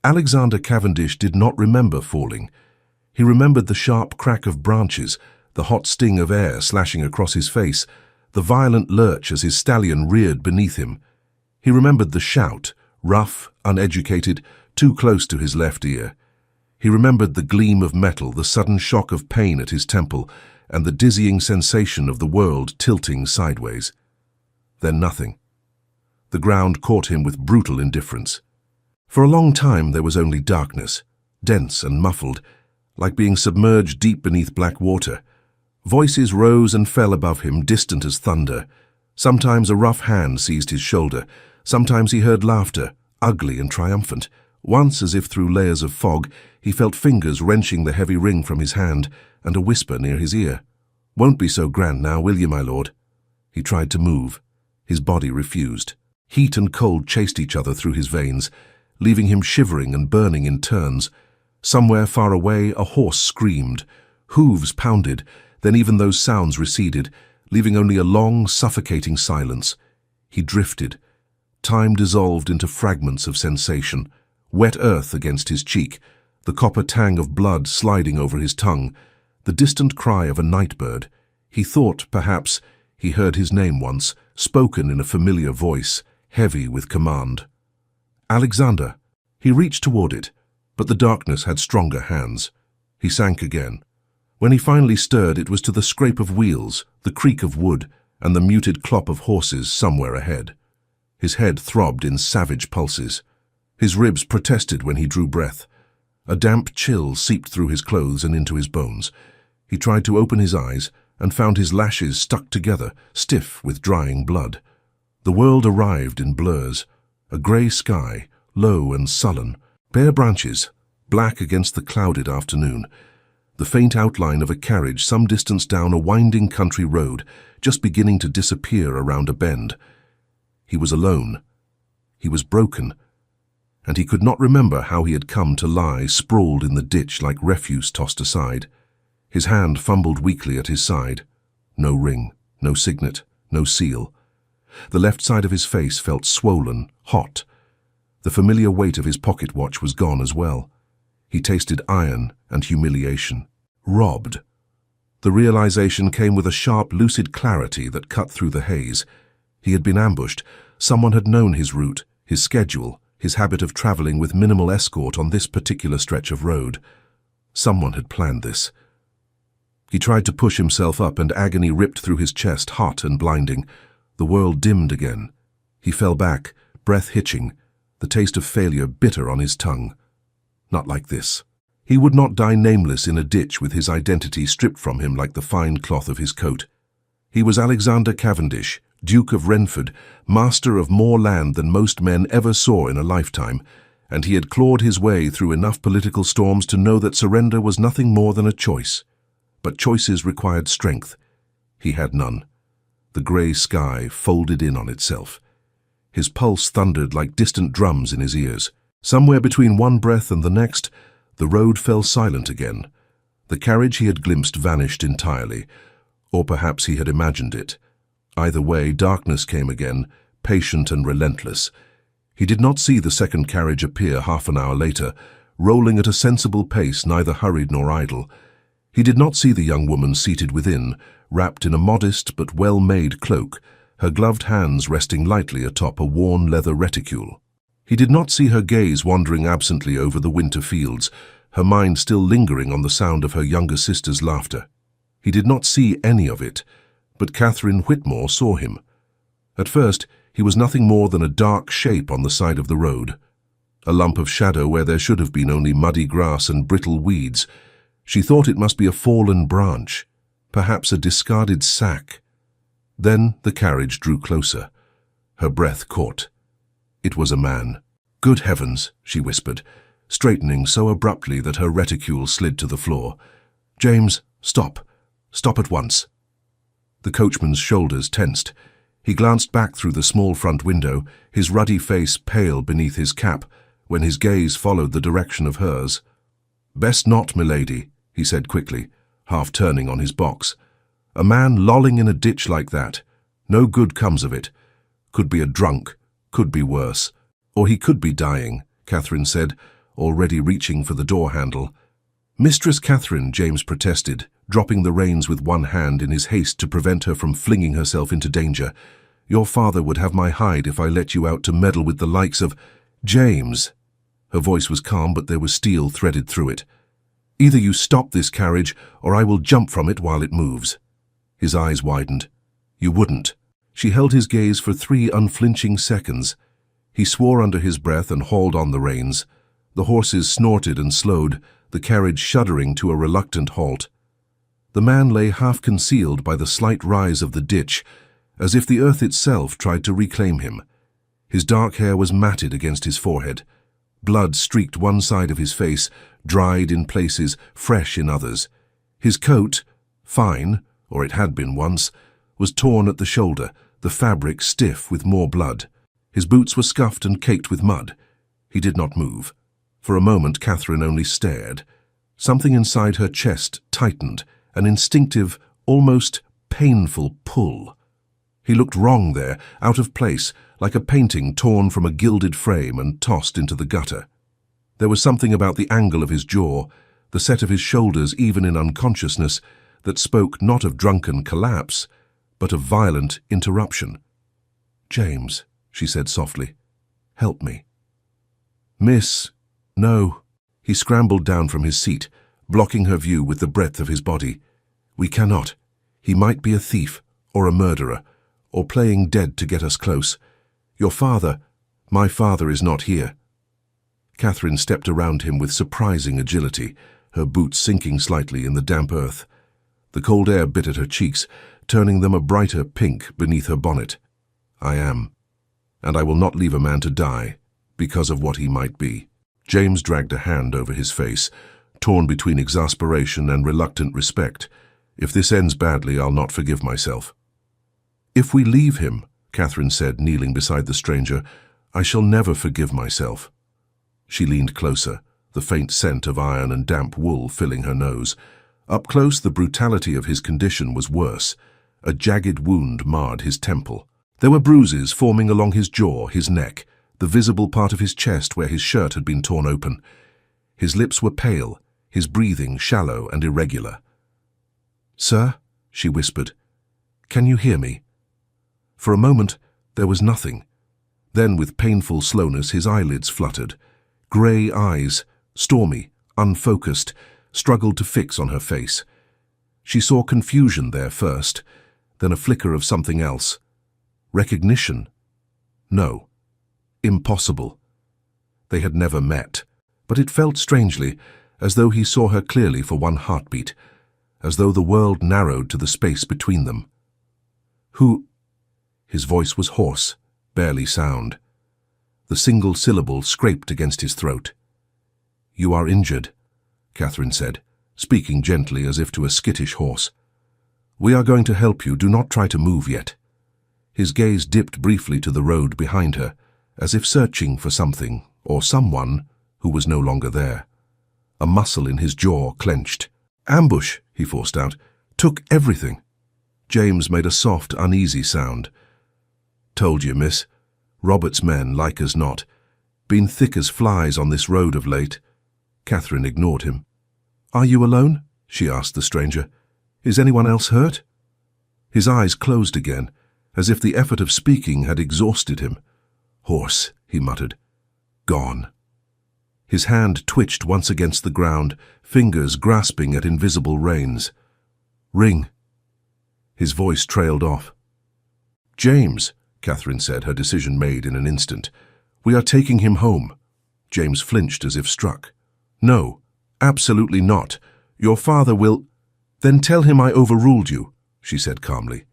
Alexander Cavendish did not remember falling. He remembered the sharp crack of branches, the hot sting of air slashing across his face, the violent lurch as his stallion reared beneath him. He remembered the shout, rough, uneducated, too close to his left ear. He remembered the gleam of metal, the sudden shock of pain at his temple, and the dizzying sensation of the world tilting sideways. Then nothing. The ground caught him with brutal indifference. For a long time there was only darkness, dense and muffled, like being submerged deep beneath black water. Voices rose and fell above him, distant as thunder. Sometimes a rough hand seized his shoulder. Sometimes he heard laughter, ugly and triumphant. Once, as if through layers of fog, he felt fingers wrenching the heavy ring from his hand and a whisper near his ear. "Won't be so grand now, will you, my lord?" He tried to move. His body refused. Heat and cold chased each other through his veins, leaving him shivering and burning in turns. Somewhere far away, a horse screamed. Hooves pounded. Then even those sounds receded, leaving only a long, suffocating silence. He drifted. Time dissolved into fragments of sensation. Wet earth against his cheek, the copper tang of blood sliding over his tongue, the distant cry of a night bird. He thought, perhaps, he heard his name once, spoken in a familiar voice, heavy with command. Alexander. He reached toward it, but the darkness had stronger hands. He sank again. When he finally stirred, it was to the scrape of wheels, the creak of wood, and the muted clop of horses somewhere ahead. His head throbbed in savage pulses. His ribs protested when he drew breath. A damp chill seeped through his clothes and into his bones. He tried to open his eyes and found his lashes stuck together, stiff with drying blood. The world arrived in blurs. A grey sky, low and sullen, bare branches, black against the clouded afternoon. The faint outline of a carriage some distance down a winding country road, just beginning to disappear around a bend. He was alone. He was broken. And he could not remember how he had come to lie sprawled in the ditch like refuse tossed aside. His hand fumbled weakly at his side. No ring, no signet, no seal. The left side of his face felt swollen, hot. The familiar weight of his pocket watch was gone as well. He tasted iron and humiliation. Robbed. The realization came with a sharp, lucid clarity that cut through the haze. He had been ambushed. Someone had known his route, his schedule, his habit of traveling with minimal escort on this particular stretch of road. Someone had planned this. He tried to push himself up, and agony ripped through his chest, hot and blinding. The world dimmed again. He fell back, breath hitching, the taste of failure bitter on his tongue. Not like this. He would not die nameless in a ditch with his identity stripped from him like the fine cloth of his coat. He was Alexander Cavendish, Duke of Renford, master of more land than most men ever saw in a lifetime, and he had clawed his way through enough political storms to know that surrender was nothing more than a choice. But choices required strength. He had none. The grey sky folded in on itself. His pulse thundered like distant drums in his ears. Somewhere between one breath and the next, the road fell silent again. The carriage he had glimpsed vanished entirely, or perhaps he had imagined it. Either way, darkness came again, patient and relentless. He did not see the second carriage appear half an hour later, rolling at a sensible pace, neither hurried nor idle. He did not see the young woman seated within, wrapped in a modest but well-made cloak, her gloved hands resting lightly atop a worn leather reticule. He did not see her gaze wandering absently over the winter fields, her mind still lingering on the sound of her younger sister's laughter. He did not see any of it, but Catherine Whitmore saw him. At first, he was nothing more than a dark shape on the side of the road, a lump of shadow where there should have been only muddy grass and brittle weeds. She thought it must be a fallen branch, perhaps a discarded sack. Then the carriage drew closer. Her breath caught. It was a man. "Good heavens," she whispered, straightening so abruptly that her reticule slid to the floor. "James, stop. Stop at once." The coachman's shoulders tensed. He glanced back through the small front window, his ruddy face pale beneath his cap, when his gaze followed the direction of hers. "Best not, milady," he said quickly, half turning on his box. "A man lolling in a ditch like that. No good comes of it. Could be a drunk, could be worse. Or he could be dying," Catherine said, already reaching for the door handle. "Mistress Catherine," James protested, dropping the reins with one hand in his haste to prevent her from flinging herself into danger. "Your father would have my hide if I let you out to meddle with the likes of—" "James." Her voice was calm, but there was steel threaded through it. "Either you stop this carriage, or I will jump from it while it moves." His eyes widened. "You wouldn't." She held his gaze for 3 unflinching seconds. He swore under his breath and hauled on the reins. The horses snorted and slowed, the carriage shuddering to a reluctant halt. The man lay half concealed by the slight rise of the ditch, as if the earth itself tried to reclaim him. His dark hair was matted against his forehead. Blood streaked one side of his face, dried in places, fresh in others. His coat, fine, or it had been once, was torn at the shoulder, the fabric stiff with more blood. His boots were scuffed and caked with mud. He did not move. For a moment Catherine only stared. Something inside her chest tightened, an instinctive, almost painful pull. He looked wrong there, out of place, like a painting torn from a gilded frame and tossed into the gutter. There was something about the angle of his jaw, the set of his shoulders even in unconsciousness, that spoke not of drunken collapse, but of violent interruption. "James," she said softly, "help me." "Miss, no." He scrambled down from his seat, blocking her view with the breadth of his body. "We cannot. He might be a thief, or a murderer, or playing dead to get us close. Your father, my father, is not here." Catherine stepped around him with surprising agility, her boots sinking slightly in the damp earth. The cold air bit at her cheeks, turning them a brighter pink beneath her bonnet. "I am. And I will not leave a man to die, because of what he might be." James dragged a hand over his face, torn between exasperation and reluctant respect. "If this ends badly, I'll not forgive myself." "If we leave him," Catherine said, kneeling beside the stranger, "I shall never forgive myself." She leaned closer, the faint scent of iron and damp wool filling her nose. Up close, the brutality of his condition was worse. A jagged wound marred his temple. There were bruises forming along his jaw, his neck, the visible part of his chest where his shirt had been torn open. His lips were pale, his breathing shallow and irregular. "Sir," she whispered, "can you hear me?" For a moment, there was nothing. Then, with painful slowness, his eyelids fluttered. Grey eyes, stormy, unfocused, struggled to fix on her face. She saw confusion there first, then a flicker of something else. Recognition? No. Impossible. They had never met, but it felt strangely, as though he saw her clearly for one heartbeat, as though the world narrowed to the space between them. "Who?" His voice was hoarse, barely sound. The single syllable scraped against his throat. "You are injured," Catherine said, speaking gently as if to a skittish horse. "We are going to help you. Do not try to move yet." His gaze dipped briefly to the road behind her, as if searching for something, or someone, who was no longer there. A muscle in his jaw clenched. "Ambush," he forced out. "Took everything." James made a soft, uneasy sound. "Told you, miss. Robert's men, like as not. Been thick as flies on this road of late." Catherine ignored him. "Are you alone?" she asked the stranger. "Is anyone else hurt?" His eyes closed again, as if the effort of speaking had exhausted him. "Horse," he muttered. "Gone." His hand twitched once against the ground, fingers grasping at invisible reins. "Ring." His voice trailed off. "James," Catherine said, her decision made in an instant. "We are taking him home." James flinched as if struck. "No, absolutely not. Your father will—" "Then tell him I overruled you," she said calmly.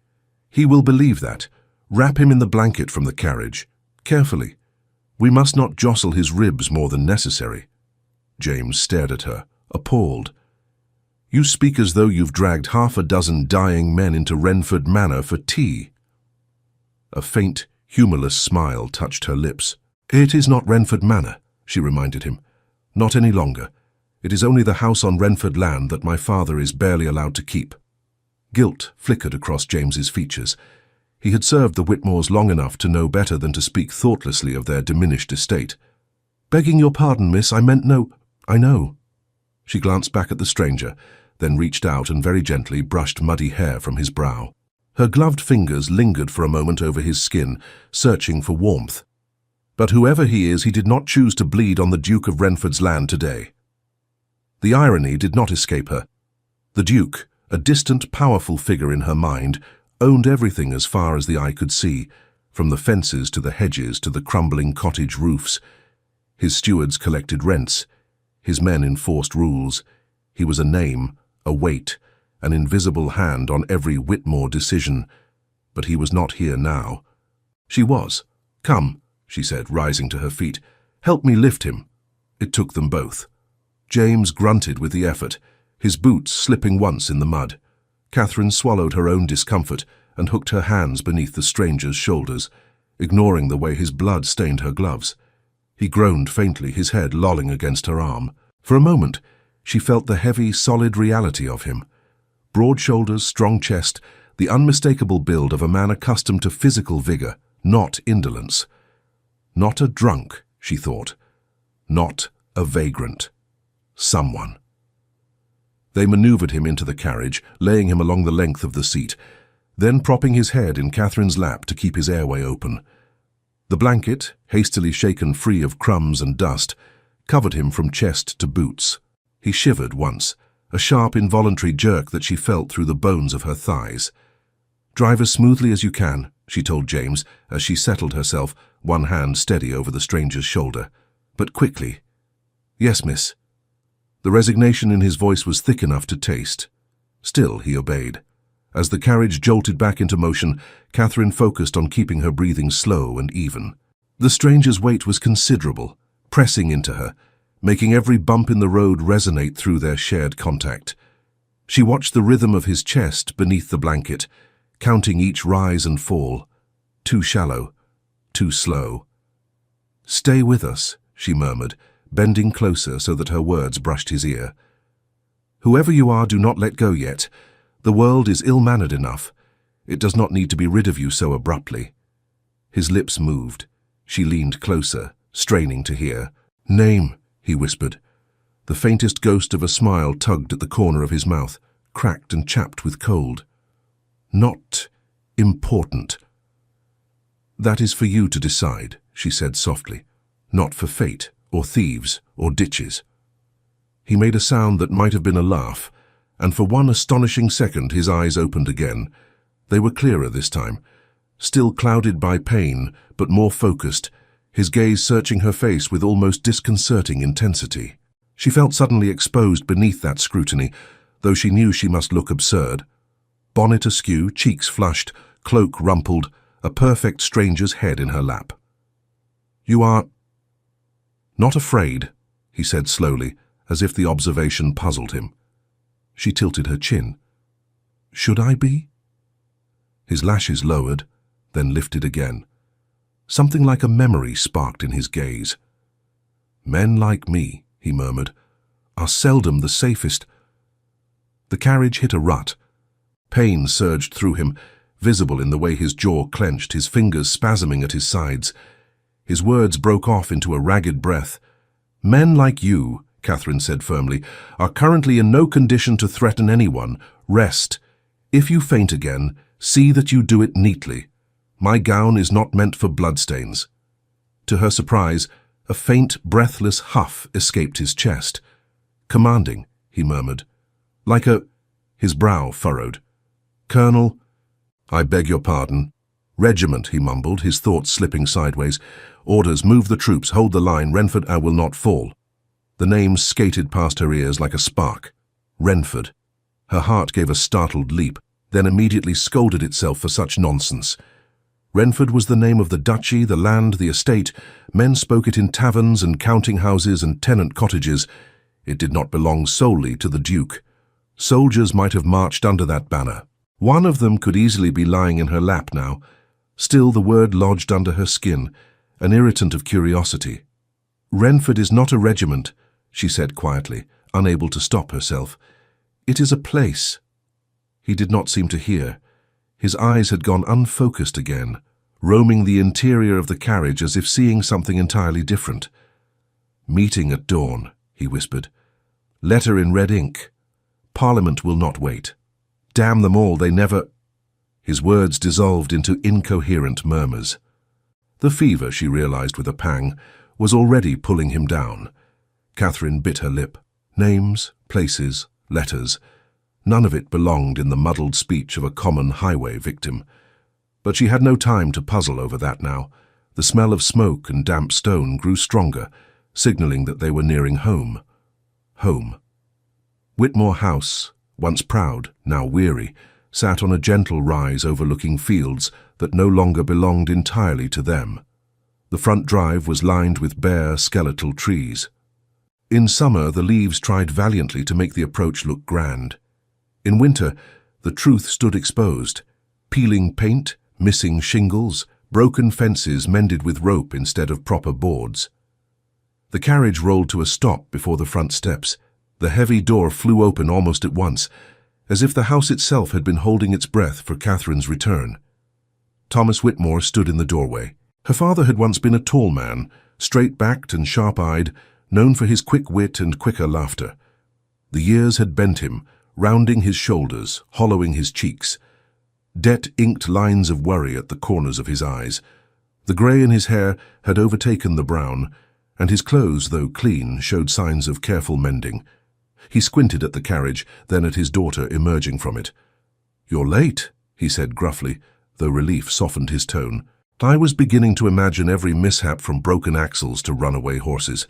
"He will believe that. Wrap him in the blanket from the carriage. Carefully. We must not jostle his ribs more than necessary." James stared at her, appalled. "You speak as though you've dragged 6 dying men into Renford Manor for tea." A faint, humorless smile touched her lips. "It is not Renford Manor," she reminded him. "Not any longer. It is only the house on Renford land that my father is barely allowed to keep." Guilt flickered across James's features. He had served the Whitmores long enough to know better than to speak thoughtlessly of their diminished estate. "Begging your pardon, miss, I meant no—" "I know." She glanced back at the stranger, then reached out and very gently brushed muddy hair from his brow. Her gloved fingers lingered for a moment over his skin, searching for warmth. But whoever he is, he did not choose to bleed on the Duke of Renford's land today. The irony did not escape her. The Duke, a distant, powerful figure in her mind, owned everything as far as the eye could see, from the fences to the hedges to the crumbling cottage roofs. His stewards collected rents. His men enforced rules. He was a name, a weight, an invisible hand on every Whitmore decision. But he was not here now. She was. "Come," she said, rising to her feet. "Help me lift him." It took them both. James grunted with the effort, his boots slipping once in the mud. Catherine swallowed her own discomfort and hooked her hands beneath the stranger's shoulders, ignoring the way his blood stained her gloves. He groaned faintly, his head lolling against her arm. For a moment, she felt the heavy, solid reality of him. Broad shoulders, strong chest, the unmistakable build of a man accustomed to physical vigor, not indolence. Not a drunk, she thought. Not a vagrant. Someone. They maneuvered him into the carriage, laying him along the length of the seat, then propping his head in Catherine's lap to keep his airway open. The blanket, hastily shaken free of crumbs and dust, covered him from chest to boots. He shivered once, a sharp involuntary jerk that she felt through the bones of her thighs. "Drive as smoothly as you can," she told James as she settled herself, one hand steady over the stranger's shoulder. "But quickly." "Yes, miss." The resignation in his voice was thick enough to taste. Still, he obeyed. As the carriage jolted back into motion, Catherine focused on keeping her breathing slow and even. The stranger's weight was considerable, pressing into her, making every bump in the road resonate through their shared contact. She watched the rhythm of his chest beneath the blanket, counting each rise and fall. Too shallow, too slow. "Stay with us," she murmured, bending closer so that her words brushed his ear. "Whoever you are, do not let go yet. The world is ill-mannered enough. It does not need to be rid of you so abruptly." His lips moved. She leaned closer, straining to hear. "Name," he whispered. The faintest ghost of a smile tugged at the corner of his mouth, cracked and chapped with cold. "Not important." "That is for you to decide," she said softly. "Not for fate, or thieves, or ditches." He made a sound that might have been a laugh, and for one astonishing second his eyes opened again. They were clearer this time, still clouded by pain, but more focused, his gaze searching her face with almost disconcerting intensity. She felt suddenly exposed beneath that scrutiny, though she knew she must look absurd. Bonnet askew, cheeks flushed, cloak rumpled, a perfect stranger's head in her lap. "You are not afraid," he said slowly, as if the observation puzzled him. She tilted her chin. "Should I be?" His lashes lowered, then lifted again. Something like a memory sparked in his gaze. "Men like me," he murmured, "are seldom the safest." The carriage hit a rut. Pain surged through him, visible in the way his jaw clenched, his fingers spasming at his sides. His words broke off into a ragged breath. "Men like you," Catherine said firmly, "are currently in no condition to threaten anyone. Rest. If you faint again, see that you do it neatly. My gown is not meant for bloodstains." To her surprise, a faint, breathless huff escaped his chest. "Commanding," he murmured. "Like a—" His brow furrowed. "Colonel—" "I beg your pardon." "Regiment," he mumbled, his thoughts slipping sideways. "Orders, move the troops, hold the line. Renford, I will not fall." The name skated past her ears like a spark. Renford. Her heart gave a startled leap, then immediately scolded itself for such nonsense. Renford was the name of the duchy, the land, the estate. Men spoke it in taverns and counting-houses and tenant cottages. It did not belong solely to the Duke. Soldiers might have marched under that banner. One of them could easily be lying in her lap now. Still the word lodged under her skin, an irritant of curiosity. "Renford is not a regiment," she said quietly, unable to stop herself. "It is a place." He did not seem to hear. His eyes had gone unfocused again, roaming the interior of the carriage as if seeing something entirely different. Meeting at dawn, he whispered. Letter in red ink. Parliament will not wait. Damn them all, they never... His words dissolved into incoherent murmurs. The fever, she realized with a pang, was already pulling him down. Catherine bit her lip. Names, places, letters. None of it belonged in the muddled speech of a common highway victim. But she had no time to puzzle over that now. The smell of smoke and damp stone grew stronger, signaling that they were nearing home. Home. Whitmore House, once proud, now weary, sat on a gentle rise overlooking fields that no longer belonged entirely to them. The front drive was lined with bare, skeletal trees. In summer, the leaves tried valiantly to make the approach look grand. In winter, the truth stood exposed. Peeling paint, missing shingles, broken fences mended with rope instead of proper boards. The carriage rolled to a stop before the front steps. The heavy door flew open almost at once, as if the house itself had been holding its breath for Catherine's return. Thomas Whitmore stood in the doorway. Her father had once been a tall man, straight-backed and sharp-eyed, known for his quick wit and quicker laughter. The years had bent him, rounding his shoulders, hollowing his cheeks. Debt-inked lines of worry at the corners of his eyes. The grey in his hair had overtaken the brown, and his clothes, though clean, showed signs of careful mending. He squinted at the carriage, then at his daughter emerging from it. "You're late," he said gruffly, though relief softened his tone. "I was beginning to imagine every mishap from broken axles to runaway horses.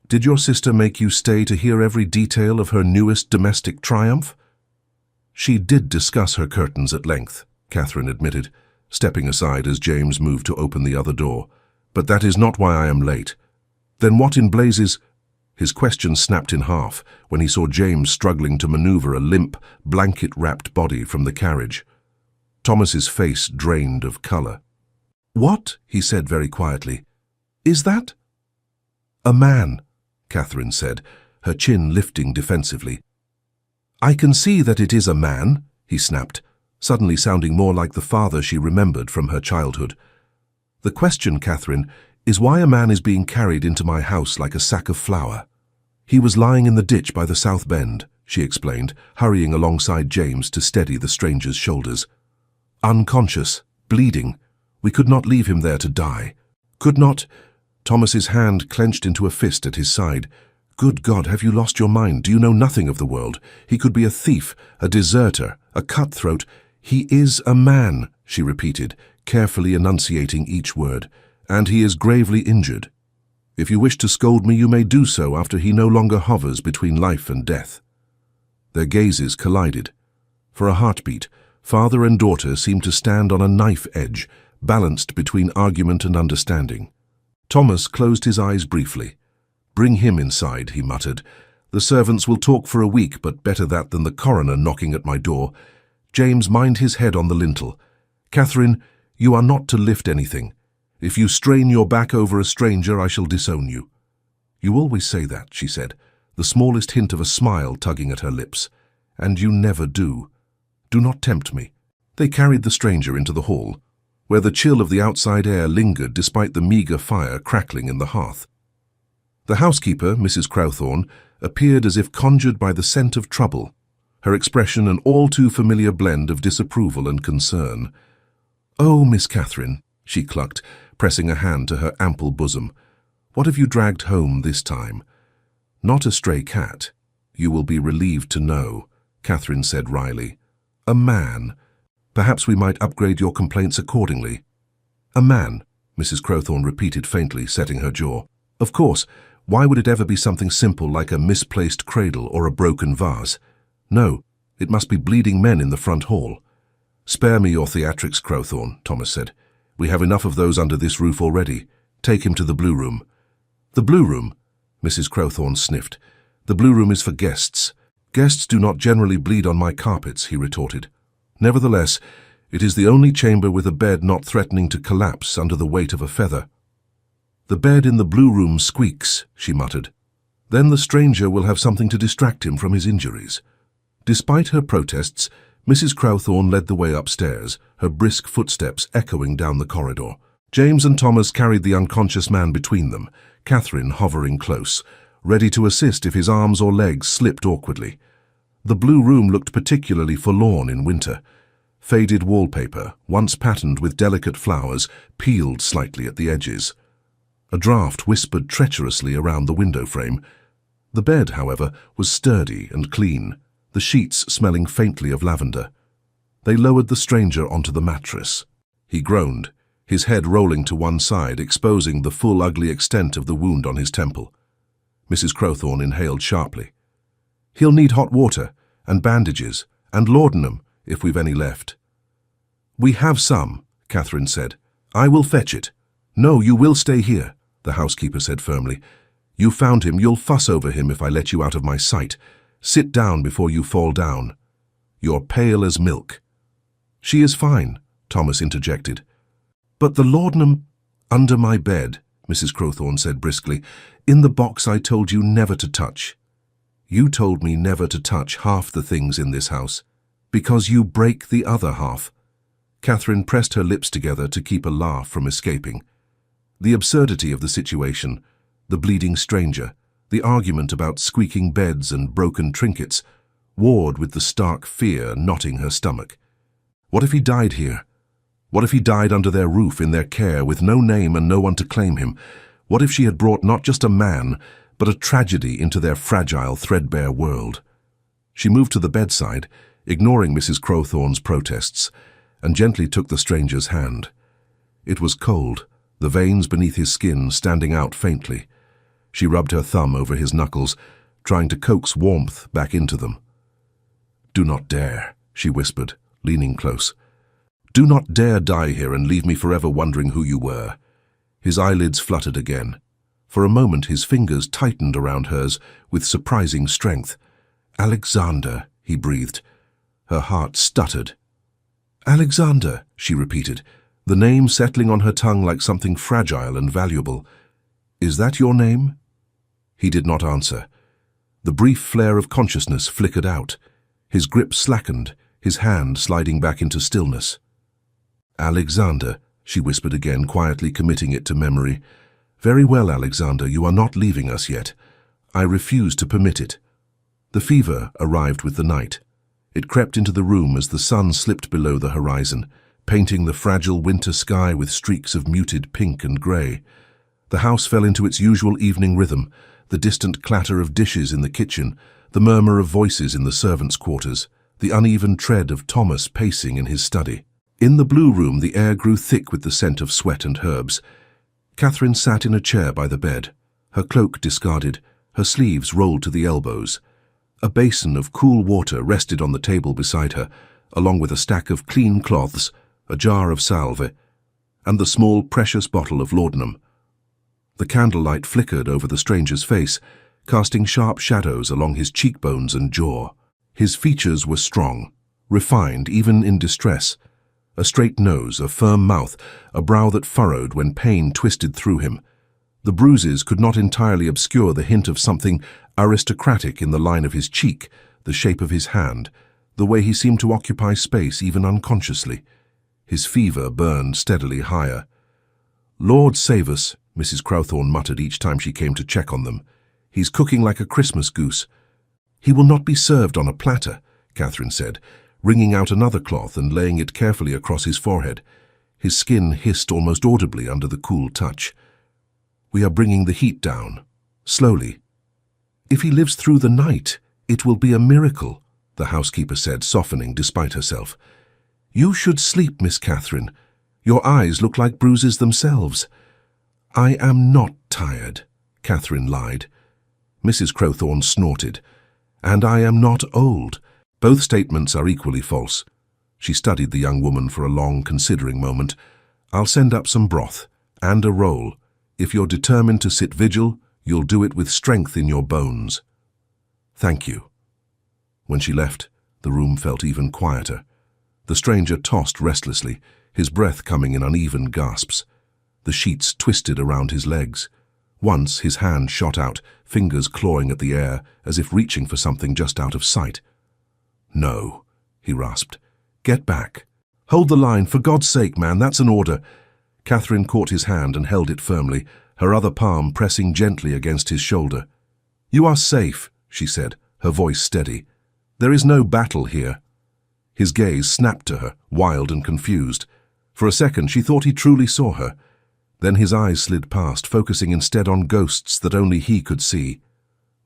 Did your sister make you stay to hear every detail of her newest domestic triumph?" "She did discuss her curtains at length," Catherine admitted, stepping aside as James moved to open the other door. "But that is not why I am late." "Then what in blazes—" His question snapped in half when he saw James struggling to maneuver a limp, blanket-wrapped body from the carriage. Thomas's face drained of color. "What?" he said very quietly. "Is that—" "A man," Catherine said, her chin lifting defensively. "I can see that it is a man," he snapped, suddenly sounding more like the father she remembered from her childhood. "The question, Catherine, is why a man is being carried into my house like a sack of flour." "He was lying in the ditch by the South Bend," she explained, hurrying alongside James to steady the stranger's shoulders. "Unconscious, bleeding. We could not leave him there to die. Could not—" Thomas's hand clenched into a fist at his side. "Good God, have you lost your mind? Do you know nothing of the world? He could be a thief, a deserter, a cutthroat. He is a man," she repeated, carefully enunciating each word, "and he is gravely injured. If you wish to scold me, you may do so after he no longer hovers between life and death." Their gazes collided. For a heartbeat, father and daughter seemed to stand on a knife edge, balanced between argument and understanding. Thomas closed his eyes briefly. "Bring him inside," he muttered. "The servants will talk for a week, but better that than the coroner knocking at my door." James mined his head on the lintel. "Catherine, you are not to lift anything. If you strain your back over a stranger, I shall disown you." "You always say that," she said, the smallest hint of a smile tugging at her lips. "And you never do. Do not tempt me." They carried the stranger into the hall, where the chill of the outside air lingered despite the meager fire crackling in the hearth. The housekeeper, Mrs. Crowthorne, appeared as if conjured by the scent of trouble, her expression an all-too-familiar blend of disapproval and concern. "Oh, Miss Catherine," she clucked, pressing a hand to her ample bosom. "What have you dragged home this time?" "Not a stray cat. You will be relieved to know," Catherine said wryly. "A man. Perhaps we might upgrade your complaints accordingly." "A man," Mrs. Crowthorne repeated faintly, setting her jaw. "Of course, why would it ever be something simple like a misplaced cradle or a broken vase? No, it must be bleeding men in the front hall." "Spare me your theatrics, Crowthorne," Thomas said. "We have enough of those under this roof already. Take him to the blue room." "The blue room?" Mrs. Crowthorne sniffed. "The blue room is for guests. Guests do not generally bleed on my carpets," he retorted. "Nevertheless, it is the only chamber with a bed not threatening to collapse under the weight of a feather." "The bed in the blue room squeaks," she muttered. "Then the stranger will have something to distract him from his injuries." Despite her protests, Mrs. Crowthorne led the way upstairs, her brisk footsteps echoing down the corridor. James and Thomas carried the unconscious man between them, Catherine hovering close, ready to assist if his arms or legs slipped awkwardly. The blue room looked particularly forlorn in winter. Faded wallpaper, once patterned with delicate flowers, peeled slightly at the edges. A draught whispered treacherously around the window frame. The bed, however, was sturdy and clean, the sheets smelling faintly of lavender. They lowered the stranger onto the mattress. He groaned, his head rolling to one side, exposing the full ugly extent of the wound on his temple. Mrs. Crowthorne inhaled sharply. "He'll need hot water, and bandages, and laudanum, if we've any left." "We have some," Catherine said. "I will fetch it." "No, you will stay here," the housekeeper said firmly. "You found him, you'll fuss over him if I let you out of my sight. Sit down before you fall down. You're pale as milk." "She is fine," Thomas interjected. "But the laudanum—" "Under my bed," Mrs. Crowthorne said briskly. "In the box I told you never to touch." "You told me never to touch half the things in this house, because you break the other half." Catherine pressed her lips together to keep a laugh from escaping. The absurdity of the situation, the bleeding stranger, the argument about squeaking beds and broken trinkets, warred with the stark fear knotting her stomach. What if he died here? What if he died under their roof, in their care, with no name and no one to claim him? What if she had brought not just a man, but a tragedy into their fragile, threadbare world? She moved to the bedside, ignoring Mrs. Crowthorne's protests, and gently took the stranger's hand. It was cold, the veins beneath his skin standing out faintly. She rubbed her thumb over his knuckles, trying to coax warmth back into them. "Do not dare," she whispered, leaning close. "Do not dare die here and leave me forever wondering who you were." His eyelids fluttered again. For a moment his fingers tightened around hers with surprising strength. "Alexander," he breathed. Her heart stuttered. "Alexander," she repeated, the name settling on her tongue like something fragile and valuable. "Is that your name?" He did not answer. The brief flare of consciousness flickered out. His grip slackened, his hand sliding back into stillness. "Alexander," she whispered again, quietly committing it to memory. "Very well, Alexander, you are not leaving us yet. I refuse to permit it." The fever arrived with the night. It crept into the room as the sun slipped below the horizon, painting the fragile winter sky with streaks of muted pink and grey. The house fell into its usual evening rhythm, the distant clatter of dishes in the kitchen, the murmur of voices in the servants' quarters, the uneven tread of Thomas pacing in his study. In the blue room the air grew thick with the scent of sweat and herbs. Catherine sat in a chair by the bed, her cloak discarded, her sleeves rolled to the elbows. A basin of cool water rested on the table beside her, along with a stack of clean cloths, a jar of salve, and the small precious bottle of laudanum. The candlelight flickered over the stranger's face, casting sharp shadows along his cheekbones and jaw. His features were strong, refined even in distress. A straight nose, a firm mouth, a brow that furrowed when pain twisted through him. The bruises could not entirely obscure the hint of something aristocratic in the line of his cheek, the shape of his hand, the way he seemed to occupy space even unconsciously. His fever burned steadily higher. "Lord save us," Mrs. Crowthorne muttered each time she came to check on them. "He's cooking like a Christmas goose." "He will not be served on a platter," Catherine said, wringing out another cloth and laying it carefully across his forehead. His skin hissed almost audibly under the cool touch. "We are bringing the heat down, slowly." "If he lives through the night, it will be a miracle," the housekeeper said, softening despite herself. "You should sleep, Miss Catherine. Your eyes look like bruises themselves." "I am not tired," Catherine lied. Mrs. Crowthorne snorted. "And I am not old." Both statements are equally false. She studied the young woman for a long, considering moment. "I'll send up some broth, and a roll. If you're determined to sit vigil, you'll do it with strength in your bones." "Thank you." When she left, the room felt even quieter. The stranger tossed restlessly, his breath coming in uneven gasps. The sheets twisted around his legs. Once his hand shot out, fingers clawing at the air, as if reaching for something just out of sight. "No," he rasped. "Get back. Hold the line, for God's sake, man, that's an order." Catherine caught his hand and held it firmly, her other palm pressing gently against his shoulder. "You are safe," she said, her voice steady. "There is no battle here." His gaze snapped to her, wild and confused. For a second she thought he truly saw her. Then his eyes slid past, focusing instead on ghosts that only he could see.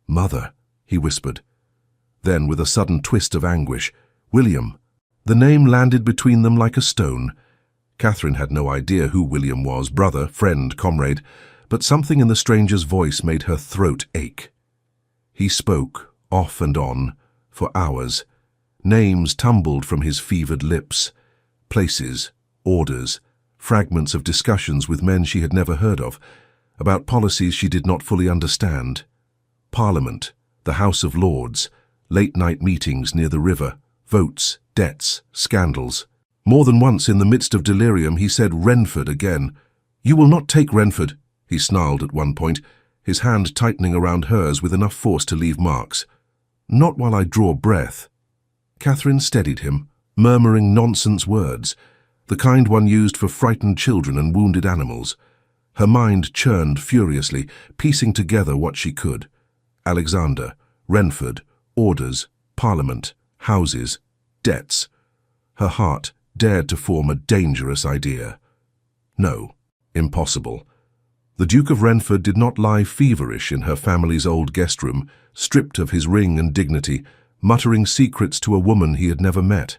"Mother," he whispered. Then, with a sudden twist of anguish, "William." The name landed between them like a stone. Catherine had no idea who William was, brother, friend, comrade, but something in the stranger's voice made her throat ache. He spoke, off and on, for hours. Names tumbled from his fevered lips. Places, orders, fragments of discussions with men she had never heard of, about policies she did not fully understand. Parliament, the House of Lords, late-night meetings near the river, votes, debts, scandals. More than once in the midst of delirium he said Renford again. "You will not take Renford," he snarled at one point, his hand tightening around hers with enough force to leave marks. "Not while I draw breath." Catherine steadied him, murmuring nonsense words, the kind one used for frightened children and wounded animals. Her mind churned furiously, piecing together what she could. Alexander, Renford, orders, Parliament, houses, debts. Her heart dared to form a dangerous idea. No, impossible. The Duke of Renford did not lie feverish in her family's old guest room, stripped of his ring and dignity, muttering secrets to a woman he had never met.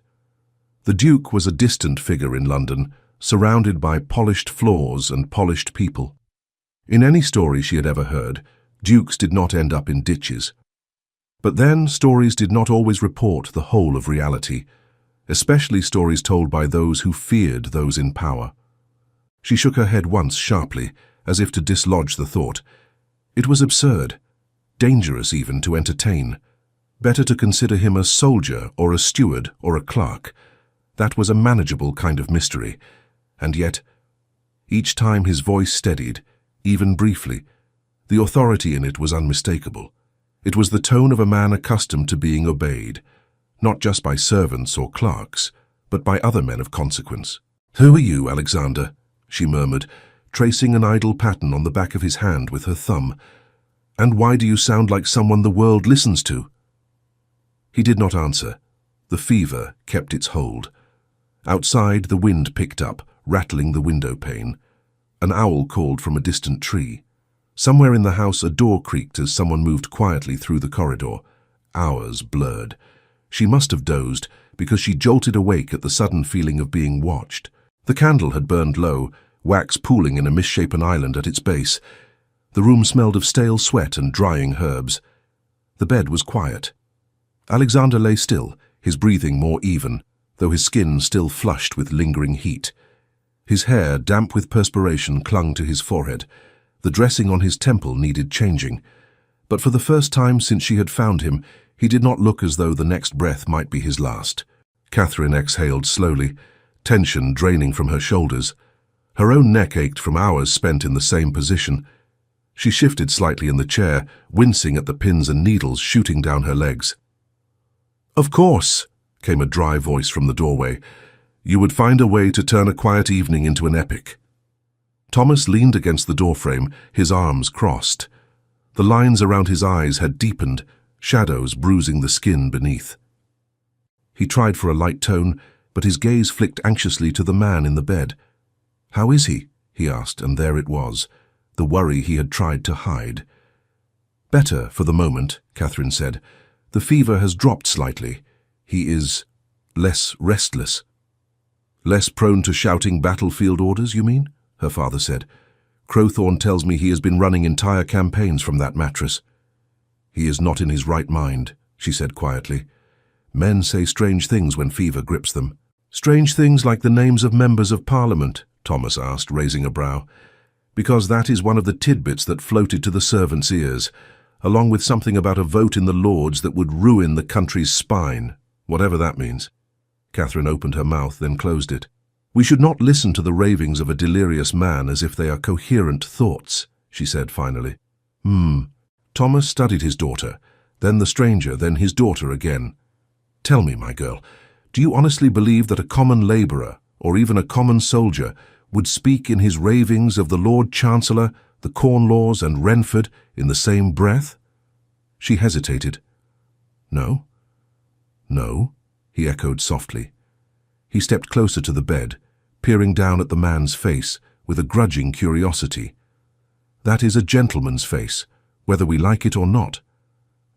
The Duke was a distant figure in London, surrounded by polished floors and polished people. In any story she had ever heard, dukes did not end up in ditches. But then stories did not always report the whole of reality, especially stories told by those who feared those in power. She shook her head once sharply, as if to dislodge the thought. It was absurd, dangerous even to entertain. Better to consider him a soldier or a steward or a clerk. That was a manageable kind of mystery. And yet, each time his voice steadied, even briefly, the authority in it was unmistakable. It was the tone of a man accustomed to being obeyed, not just by servants or clerks, but by other men of consequence. "Who are you, Alexander?" she murmured, tracing an idle pattern on the back of his hand with her thumb. "And why do you sound like someone the world listens to?" He did not answer. The fever kept its hold. Outside, the wind picked up, rattling the window pane. An owl called from a distant tree. Somewhere in the house a door creaked as someone moved quietly through the corridor. Hours blurred. She must have dozed, because she jolted awake at the sudden feeling of being watched. The candle had burned low, wax pooling in a misshapen island at its base. The room smelled of stale sweat and drying herbs. The bed was quiet. Alexander lay still, his breathing more even, though his skin still flushed with lingering heat. His hair, damp with perspiration, clung to his forehead. The dressing on his temple needed changing. But for the first time since she had found him, he did not look as though the next breath might be his last. Catherine exhaled slowly, tension draining from her shoulders. Her own neck ached from hours spent in the same position. She shifted slightly in the chair, wincing at the pins and needles shooting down her legs. "Of course," came a dry voice from the doorway. "You would find a way to turn a quiet evening into an epic." Thomas leaned against the doorframe, his arms crossed. The lines around his eyes had deepened, shadows bruising the skin beneath. He tried for a light tone, but his gaze flicked anxiously to the man in the bed. "How is he?" he asked, and there it was, the worry he had tried to hide. "Better for the moment," Catherine said. "The fever has dropped slightly. He is less restless." "Less prone to shouting battlefield orders, you mean?" her father said. "Crowthorne tells me he has been running entire campaigns from that mattress." "He is not in his right mind," she said quietly. "Men say strange things when fever grips them." "Strange things like the names of members of Parliament?" Thomas asked, raising a brow. "Because that is one of the tidbits that floated to the servants' ears, along with something about a vote in the Lords that would ruin the country's spine, whatever that means." Catherine opened her mouth, then closed it. "We should not listen to the ravings of a delirious man as if they are coherent thoughts," she said finally. Thomas studied his daughter, then the stranger, then his daughter again. "Tell me, my girl, do you honestly believe that a common labourer, or even a common soldier, would speak in his ravings of the Lord Chancellor, the Corn Laws, and Renford in the same breath? She hesitated. No? No, he echoed softly. He stepped closer to the bed, peering down at the man's face with a grudging curiosity. That is a gentleman's face, whether we like it or not,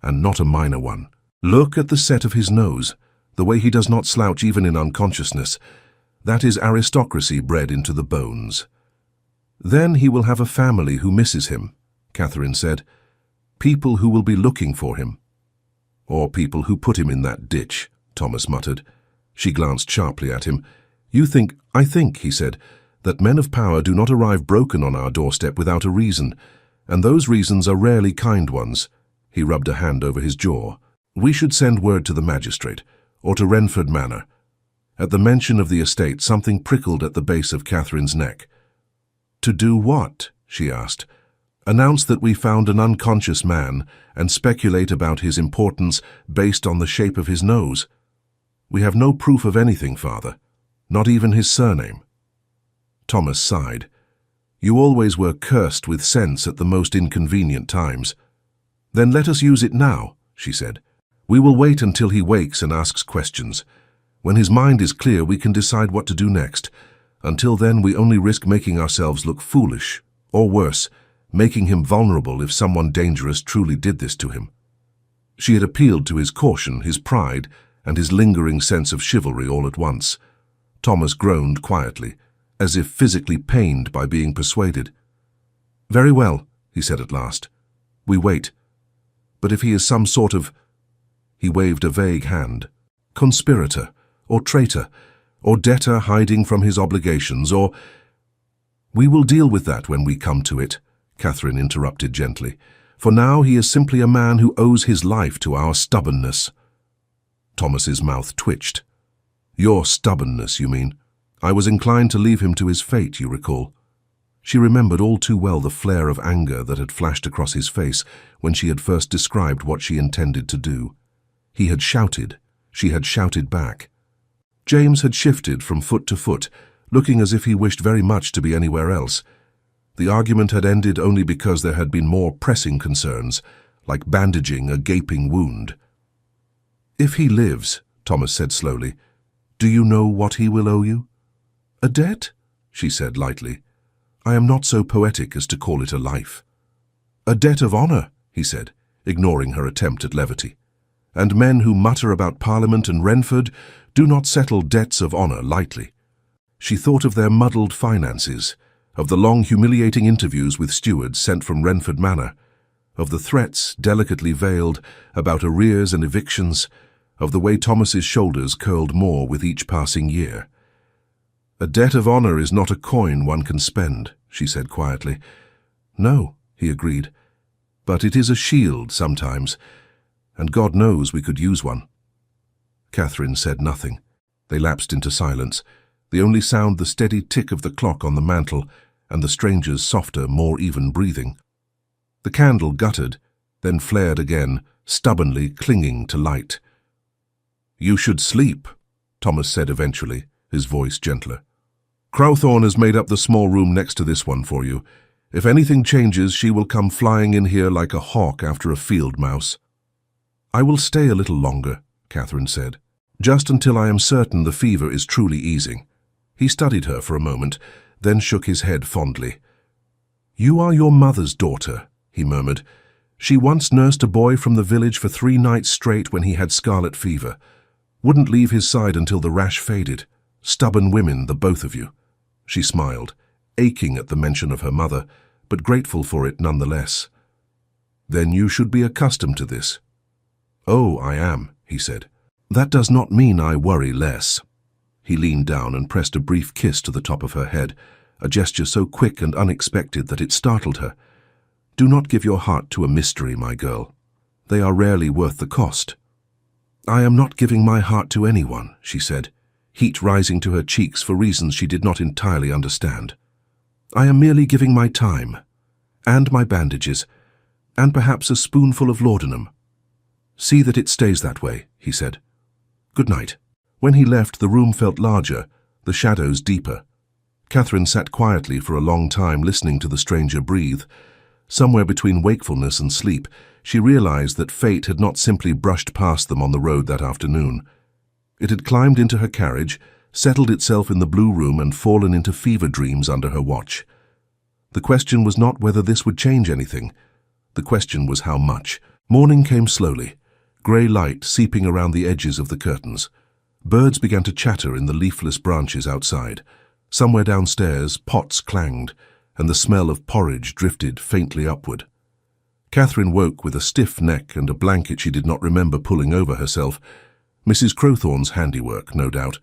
and not a minor one. Look at the set of his nose, the way he does not slouch even in unconsciousness. That is aristocracy bred into the bones. Then he will have a family who misses him, Catherine said. People who will be looking for him. Or people who put him in that ditch, Thomas muttered. She glanced sharply at him. I think, he said, that men of power do not arrive broken on our doorstep without a reason, and those reasons are rarely kind ones. He rubbed a hand over his jaw. We should send word to the magistrate, or to Renford Manor. At the mention of the estate, something prickled at the base of Catherine's neck. To do what? She asked. Announce that we found an unconscious man and speculate about his importance based on the shape of his nose. We have no proof of anything, Father, not even his surname. Thomas sighed. You always were cursed with sense at the most inconvenient times. Then let us use it now, she said. We will wait until he wakes and asks questions. When his mind is clear, we can decide what to do next. Until then, we only risk making ourselves look foolish, or worse, making him vulnerable if someone dangerous truly did this to him. She had appealed to his caution, his pride, and his lingering sense of chivalry all at once. Thomas groaned quietly, as if physically pained by being persuaded. Very well, he said at last. We wait. But if he is some sort of... He waved a vague hand. Conspirator, or traitor, or debtor hiding from his obligations, or... We will deal with that when we come to it, Catherine interrupted gently. For now he is simply a man who owes his life to our stubbornness. Thomas's mouth twitched. Your stubbornness, you mean? I was inclined to leave him to his fate, you recall. She remembered all too well the flare of anger that had flashed across his face when she had first described what she intended to do. He had shouted. She had shouted back. James had shifted from foot to foot, looking as if he wished very much to be anywhere else. The argument had ended only because there had been more pressing concerns, like bandaging a gaping wound. If he lives, Thomas said slowly, do you know what he will owe you? A debt? She said lightly. I am not so poetic as to call it a life. A debt of honor, he said, ignoring her attempt at levity. And men who mutter about Parliament and Renford do not settle debts of honor lightly. She thought of their muddled finances, of the long humiliating interviews with stewards sent from Renford Manor, of the threats, delicately veiled, about arrears and evictions, of the way Thomas's shoulders curled more with each passing year. A debt of honor is not a coin one can spend, she said quietly. No, he agreed, but it is a shield sometimes, and God knows we could use one. Catherine said nothing. They lapsed into silence, the only sound the steady tick of the clock on the mantel and the stranger's softer, more even breathing. The candle guttered, then flared again, stubbornly clinging to light. You should sleep, Thomas said eventually, his voice gentler. Crowthorne has made up the small room next to this one for you. If anything changes, she will come flying in here like a hawk after a field mouse. I will stay a little longer, Catherine said, just until I am certain the fever is truly easing. He studied her for a moment, then shook his head fondly. You are your mother's daughter, he murmured. She once nursed a boy from the village for 3 nights straight when he had scarlet fever. Wouldn't leave his side until the rash faded. Stubborn women, the both of you. She smiled, aching at the mention of her mother, but grateful for it nonetheless. Then you should be accustomed to this. Oh, I am, he said. That does not mean I worry less. He leaned down and pressed a brief kiss to the top of her head, a gesture so quick and unexpected that it startled her. Do not give your heart to a mystery, my girl. They are rarely worth the cost. I am not giving my heart to anyone, she said, heat rising to her cheeks for reasons she did not entirely understand. I am merely giving my time, and my bandages, and perhaps a spoonful of laudanum. See that it stays that way, he said. Good night. When he left, the room felt larger, the shadows deeper. Catherine sat quietly for a long time listening to the stranger breathe. Somewhere between wakefulness and sleep, she realized that fate had not simply brushed past them on the road that afternoon. It had climbed into her carriage, settled itself in the blue room and fallen into fever dreams under her watch. The question was not whether this would change anything. The question was how much. Morning came slowly, grey light seeping around the edges of the curtains. Birds began to chatter in the leafless branches outside. Somewhere downstairs, pots clanged, and the smell of porridge drifted faintly upward. Catherine woke with a stiff neck and a blanket she did not remember pulling over herself. Mrs. Crowthorne's handiwork, no doubt.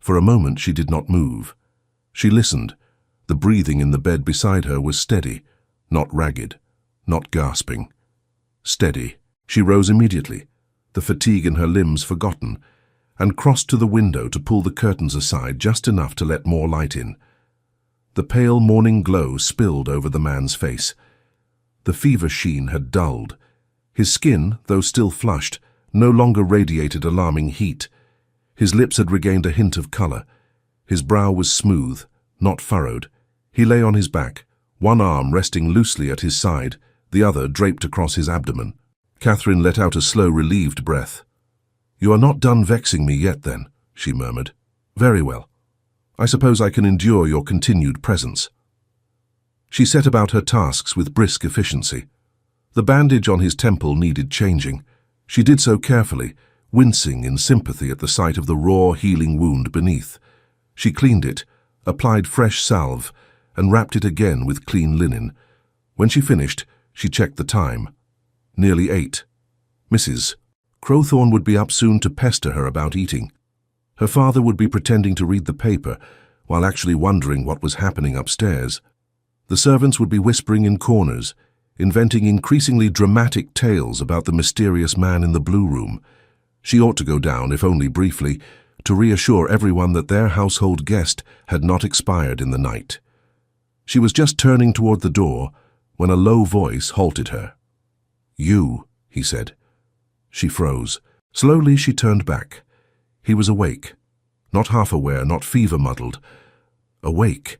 For a moment she did not move. She listened. The breathing in the bed beside her was steady, not ragged, not gasping. Steady. She rose immediately, the fatigue in her limbs forgotten, and crossed to the window to pull the curtains aside just enough to let more light in. The pale morning glow spilled over the man's face. The fever sheen had dulled. His skin, though still flushed, no longer radiated alarming heat. His lips had regained a hint of color. His brow was smooth, not furrowed. He lay on his back, one arm resting loosely at his side, the other draped across his abdomen. Catherine let out a slow, relieved breath. "You are not done vexing me yet, then," she murmured. "Very well. I suppose I can endure your continued presence." She set about her tasks with brisk efficiency. The bandage on his temple needed changing. She did so carefully, wincing in sympathy at the sight of the raw, healing wound beneath. She cleaned it, applied fresh salve, and wrapped it again with clean linen. When she finished, she checked the time. Nearly 8. Mrs. Crowthorne would be up soon to pester her about eating. Her father would be pretending to read the paper, while actually wondering what was happening upstairs. The servants would be whispering in corners, inventing increasingly dramatic tales about the mysterious man in the blue room. She ought to go down, if only briefly, to reassure everyone that their household guest had not expired in the night. She was just turning toward the door when a low voice halted her. "You," he said. She froze. Slowly she turned back. He was awake. Not half aware, not fever-muddled. Awake.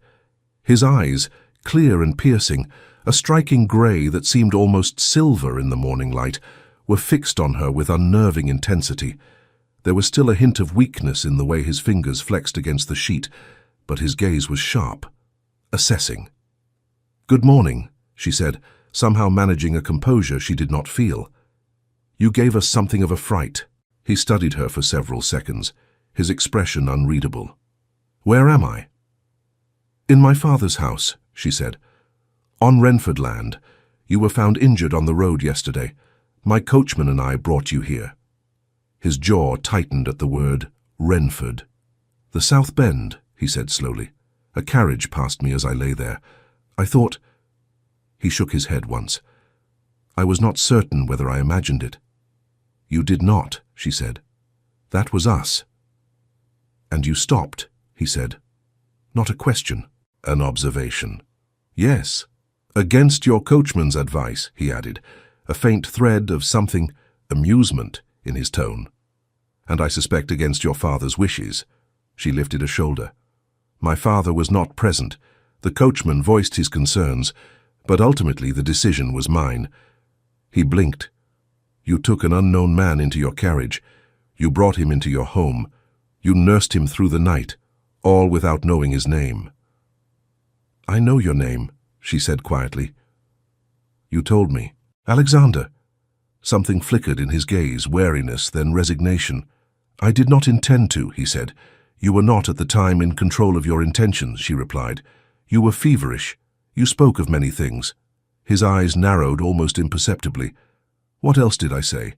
His eyes, clear and piercing, a striking grey that seemed almost silver in the morning light, were fixed on her with unnerving intensity. There was still a hint of weakness in the way his fingers flexed against the sheet, but his gaze was sharp, assessing. "Good morning," she said, somehow managing a composure she did not feel. "You gave us something of a fright." He studied her for several seconds, his expression unreadable. "Where am I?" "In my father's house," she said. "On Renford land. You were found injured on the road yesterday. My coachman and I brought you here." His jaw tightened at the word Renford. "The South Bend," he said slowly. "A carriage passed me as I lay there. I thought—" He shook his head once. "I was not certain whether I imagined it." "You did not," she said. "That was us." "And you stopped," he said. "Not a question, an observation." "Yes. Against your coachman's advice," he added, a faint thread of something, amusement, in his tone. "And I suspect against your father's wishes." She lifted a shoulder. "My father was not present. The coachman voiced his concerns, but ultimately the decision was mine." He blinked. "You took an unknown man into your carriage. You brought him into your home. You nursed him through the night, all without knowing his name." "I know your name," she said quietly. "You told me." "Alexander." Something flickered in his gaze, wariness, then resignation. "I did not intend to," he said. "You were not at the time in control of your intentions," she replied. "You were feverish. You spoke of many things." His eyes narrowed almost imperceptibly. "What else did I say?"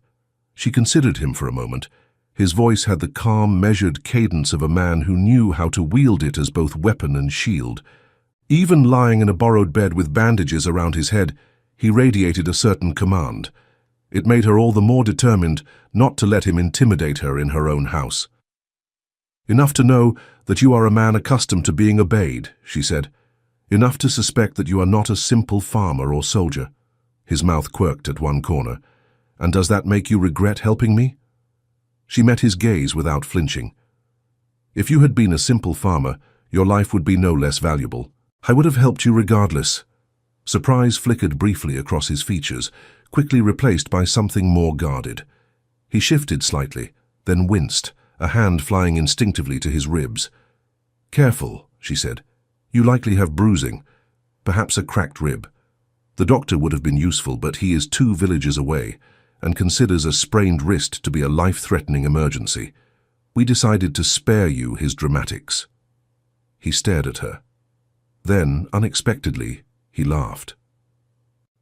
She considered him for a moment. His voice had the calm, measured cadence of a man who knew how to wield it as both weapon and shield. Even lying in a borrowed bed with bandages around his head, he radiated a certain command. It made her all the more determined not to let him intimidate her in her own house. "Enough to know that you are a man accustomed to being obeyed," she said. "Enough to suspect that you are not a simple farmer or soldier." His mouth quirked at one corner. "And does that make you regret helping me?" She met his gaze without flinching. "If you had been a simple farmer, your life would be no less valuable. I would have helped you regardless." Surprise flickered briefly across his features, quickly replaced by something more guarded. He shifted slightly, then winced, a hand flying instinctively to his ribs. "Careful," she said. "You likely have bruising, perhaps a cracked rib. The doctor would have been useful, but he is 2 villages away and considers a sprained wrist to be a life-threatening emergency. We decided to spare you his dramatics." He stared at her. Then, unexpectedly, he laughed.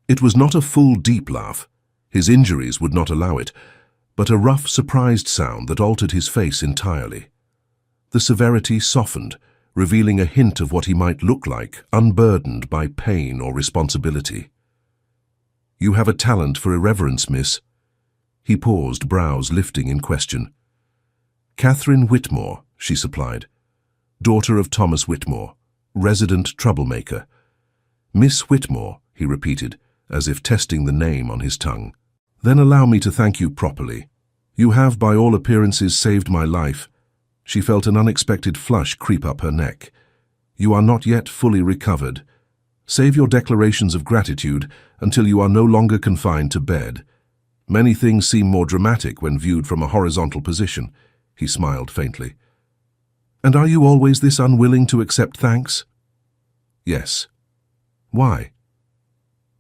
It was not a full, deep laugh. His injuries would not allow it, but a rough, surprised sound that altered his face entirely. The severity softened, revealing a hint of what he might look like, unburdened by pain or responsibility. "You have a talent for irreverence, miss." He paused, brows lifting in question. "Catherine Whitmore," she supplied. "Daughter of Thomas Whitmore, resident troublemaker." "Miss Whitmore," he repeated, as if testing the name on his tongue. "Then allow me to thank you properly. You have, by all appearances, saved my life." She felt an unexpected flush creep up her neck. "You are not yet fully recovered. Save your declarations of gratitude until you are no longer confined to bed. Many things seem more dramatic when viewed from a horizontal position." He smiled faintly. "And are you always this unwilling to accept thanks?" "Yes." "Why?"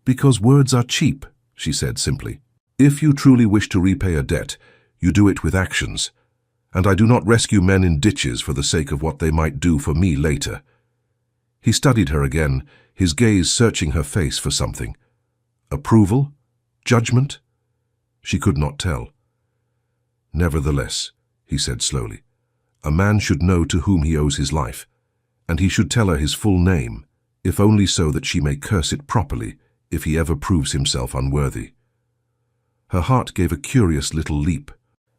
"Because words are cheap," she said simply. "If you truly wish to repay a debt, you do it with actions. And I do not rescue men in ditches for the sake of what they might do for me later." He studied her again, his gaze searching her face for something. Approval? Judgment? She could not tell. "Nevertheless," he said slowly, "a man should know to whom he owes his life, and he should tell her his full name, if only so that she may curse it properly if he ever proves himself unworthy." Her heart gave a curious little leap.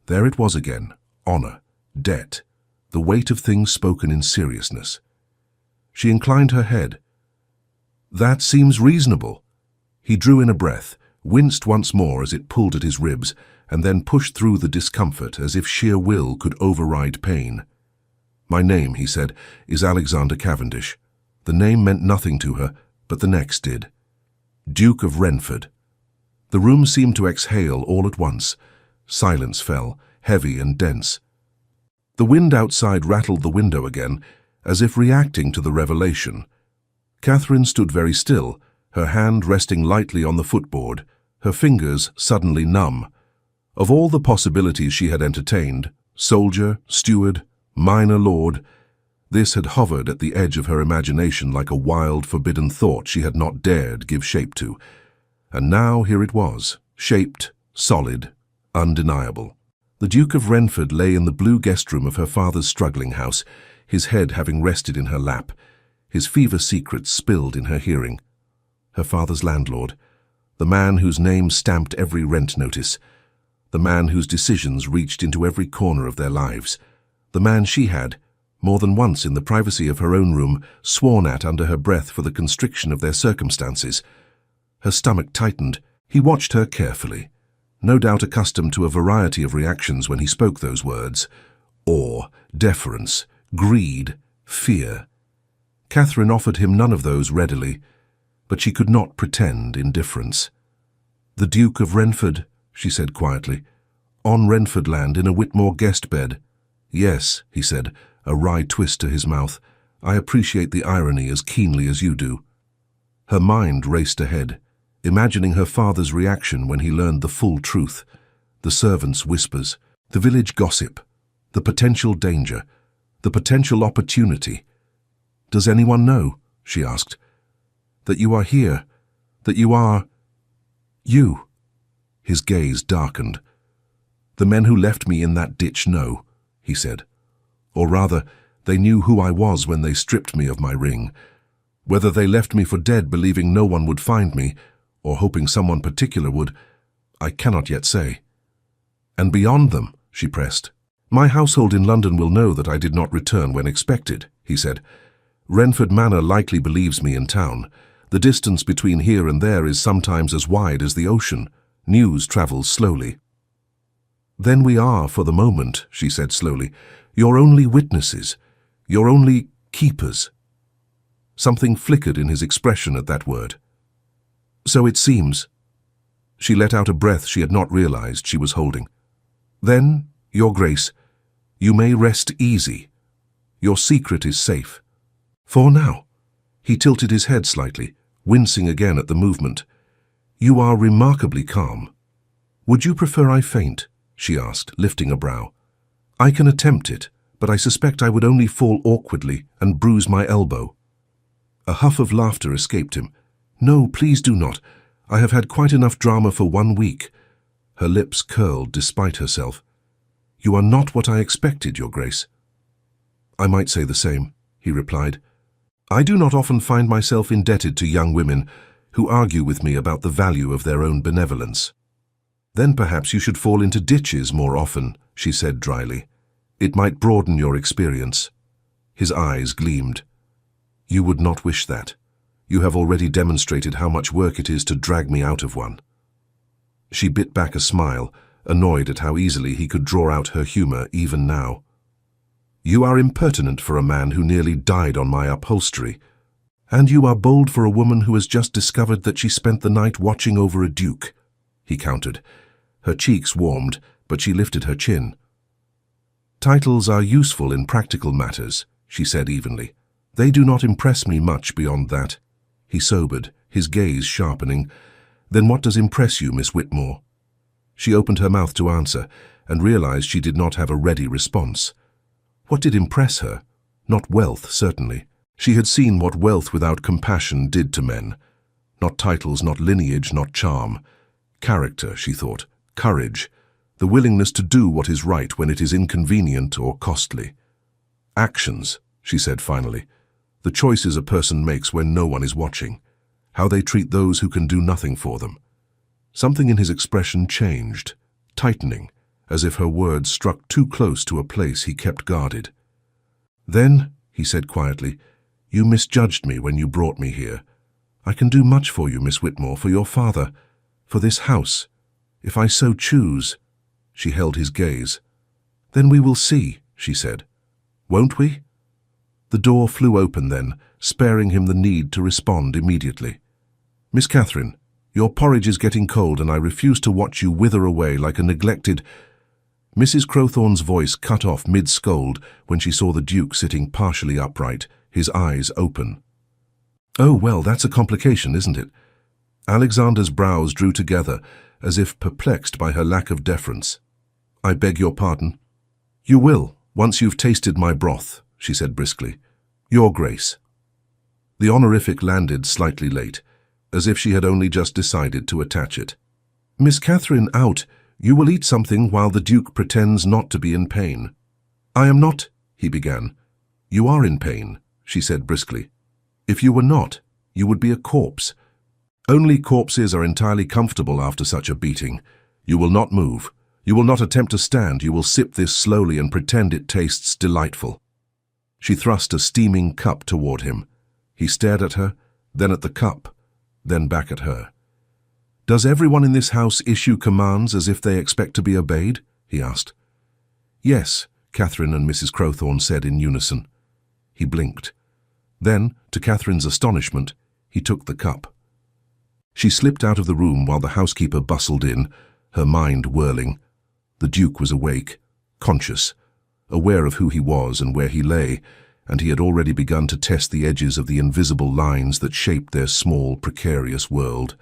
There it was again. Honor, debt, the weight of things spoken in seriousness. She inclined her head. "That seems reasonable." He drew in a breath, winced once more as it pulled at his ribs, and then pushed through the discomfort as if sheer will could override pain. "My name," he said, "is Alexander Cavendish." The name meant nothing to her, but the next did. "Duke of Renford." The room seemed to exhale all at once. Silence fell, heavy and dense. The wind outside rattled the window again, as if reacting to the revelation. Catherine stood very still, her hand resting lightly on the footboard, her fingers suddenly numb. Of all the possibilities she had entertained, soldier, steward, minor lord, this had hovered at the edge of her imagination like a wild, forbidden thought she had not dared give shape to. And now here it was, shaped, solid, undeniable. The Duke of Renford lay in the blue guest room of her father's struggling house, his head having rested in her lap, his fever secrets spilled in her hearing. Her father's landlord, the man whose name stamped every rent notice, the man whose decisions reached into every corner of their lives, the man she had, more than once in the privacy of her own room, sworn at under her breath for the constriction of their circumstances. Her stomach tightened. He watched her carefully, no doubt accustomed to a variety of reactions when he spoke those words: awe, deference, greed, fear. Catherine offered him none of those readily, but she could not pretend indifference. "The Duke of Renford," she said quietly, "on Renford land in a Whitmore guest bed." "Yes," he said, a wry twist to his mouth. "I appreciate the irony as keenly as you do." Her mind raced ahead, imagining her father's reaction when he learned the full truth, the servants' whispers, the village gossip, the potential danger, the potential opportunity. "Does anyone know," she asked, "that you are here, that you are... you?" His gaze darkened. "The men who left me in that ditch know," he said. "Or rather, they knew who I was when they stripped me of my ring. Whether they left me for dead believing no one would find me, or hoping someone particular would, I cannot yet say." "And beyond them," she pressed. "My household in London will know that I did not return when expected," he said. "Renford Manor likely believes me in town. The distance between here and there is sometimes as wide as the ocean. News travels slowly." "Then we are, for the moment," she said slowly, "your only witnesses, your only Keepers. Something flickered in his expression at that word. So it seems. She let out a breath she had not realized she was holding. Then, Your Grace, you may rest easy. Your secret is safe. For now. He tilted his head slightly, wincing again at the movement. You are remarkably calm. Would you prefer I faint? She asked, lifting a brow. I can attempt it, but I suspect I would only fall awkwardly and bruise my elbow. A huff of laughter escaped him. No, please do not. I have had quite enough drama for 1 week. Her lips curled despite herself. You are not what I expected, Your Grace. I might say the same, he replied. I do not often find myself indebted to young women who argue with me about the value of their own benevolence. Then perhaps you should fall into ditches more often, she said dryly. It might broaden your experience. His eyes gleamed. You would not wish that. You have already demonstrated how much work it is to drag me out of one. She bit back a smile, annoyed at how easily he could draw out her humor even now. You are impertinent for a man who nearly died on my upholstery, and you are bold for a woman who has just discovered that she spent the night watching over a duke, he countered. Her cheeks warmed, but she lifted her chin. Titles are useful in practical matters, she said evenly. They do not impress me much beyond that. He sobered, his gaze sharpening. Then what does impress you, Miss Whitmore? She opened her mouth to answer, and realized she did not have a ready response. What did impress her? Not wealth, certainly. She had seen what wealth without compassion did to men. Not titles, not lineage, not charm. Character, she thought. Courage. The willingness to do what is right when it is inconvenient or costly. Actions, she said finally. The choices a person makes when no one is watching. How they treat those who can do nothing for them. Something in his expression changed, tightening, as if her words struck too close to a place he kept guarded. Then, he said quietly, you misjudged me when you brought me here. I can do much for you, Miss Whitmore, for your father, for this house, if I so choose. She held his gaze. Then we will see, she said. Won't we? The door flew open then, sparing him the need to respond immediately. Miss Catherine, your porridge is getting cold and I refuse to watch you wither away like a neglected— Mrs. Crowthorne's voice cut off mid-scold when she saw the Duke sitting partially upright, his eyes open. Oh, well, that's a complication, isn't it? Alexander's brows drew together, as if perplexed by her lack of deference. I beg your pardon. You will, once you've tasted my broth, she said briskly. Your Grace. The honorific landed slightly late, as if she had only just decided to attach it. Miss Catherine, out. You will eat something while the Duke pretends not to be in pain. I am not, he began. You are in pain, she said briskly. If you were not, you would be a corpse. Only corpses are entirely comfortable after such a beating. You will not move. You will not attempt to stand. You will sip this slowly and pretend it tastes delightful. She thrust a steaming cup toward him. He stared at her, then at the cup, then back at her. Does everyone in this house issue commands as if they expect to be obeyed? He asked. Yes, Catherine and Mrs. Crowthorne said in unison. He blinked. Then, to Catherine's astonishment, he took the cup. She slipped out of the room while the housekeeper bustled in, her mind whirling. The Duke was awake, conscious, aware of who he was and where he lay, and he had already begun to test the edges of the invisible lines that shaped their small, precarious world.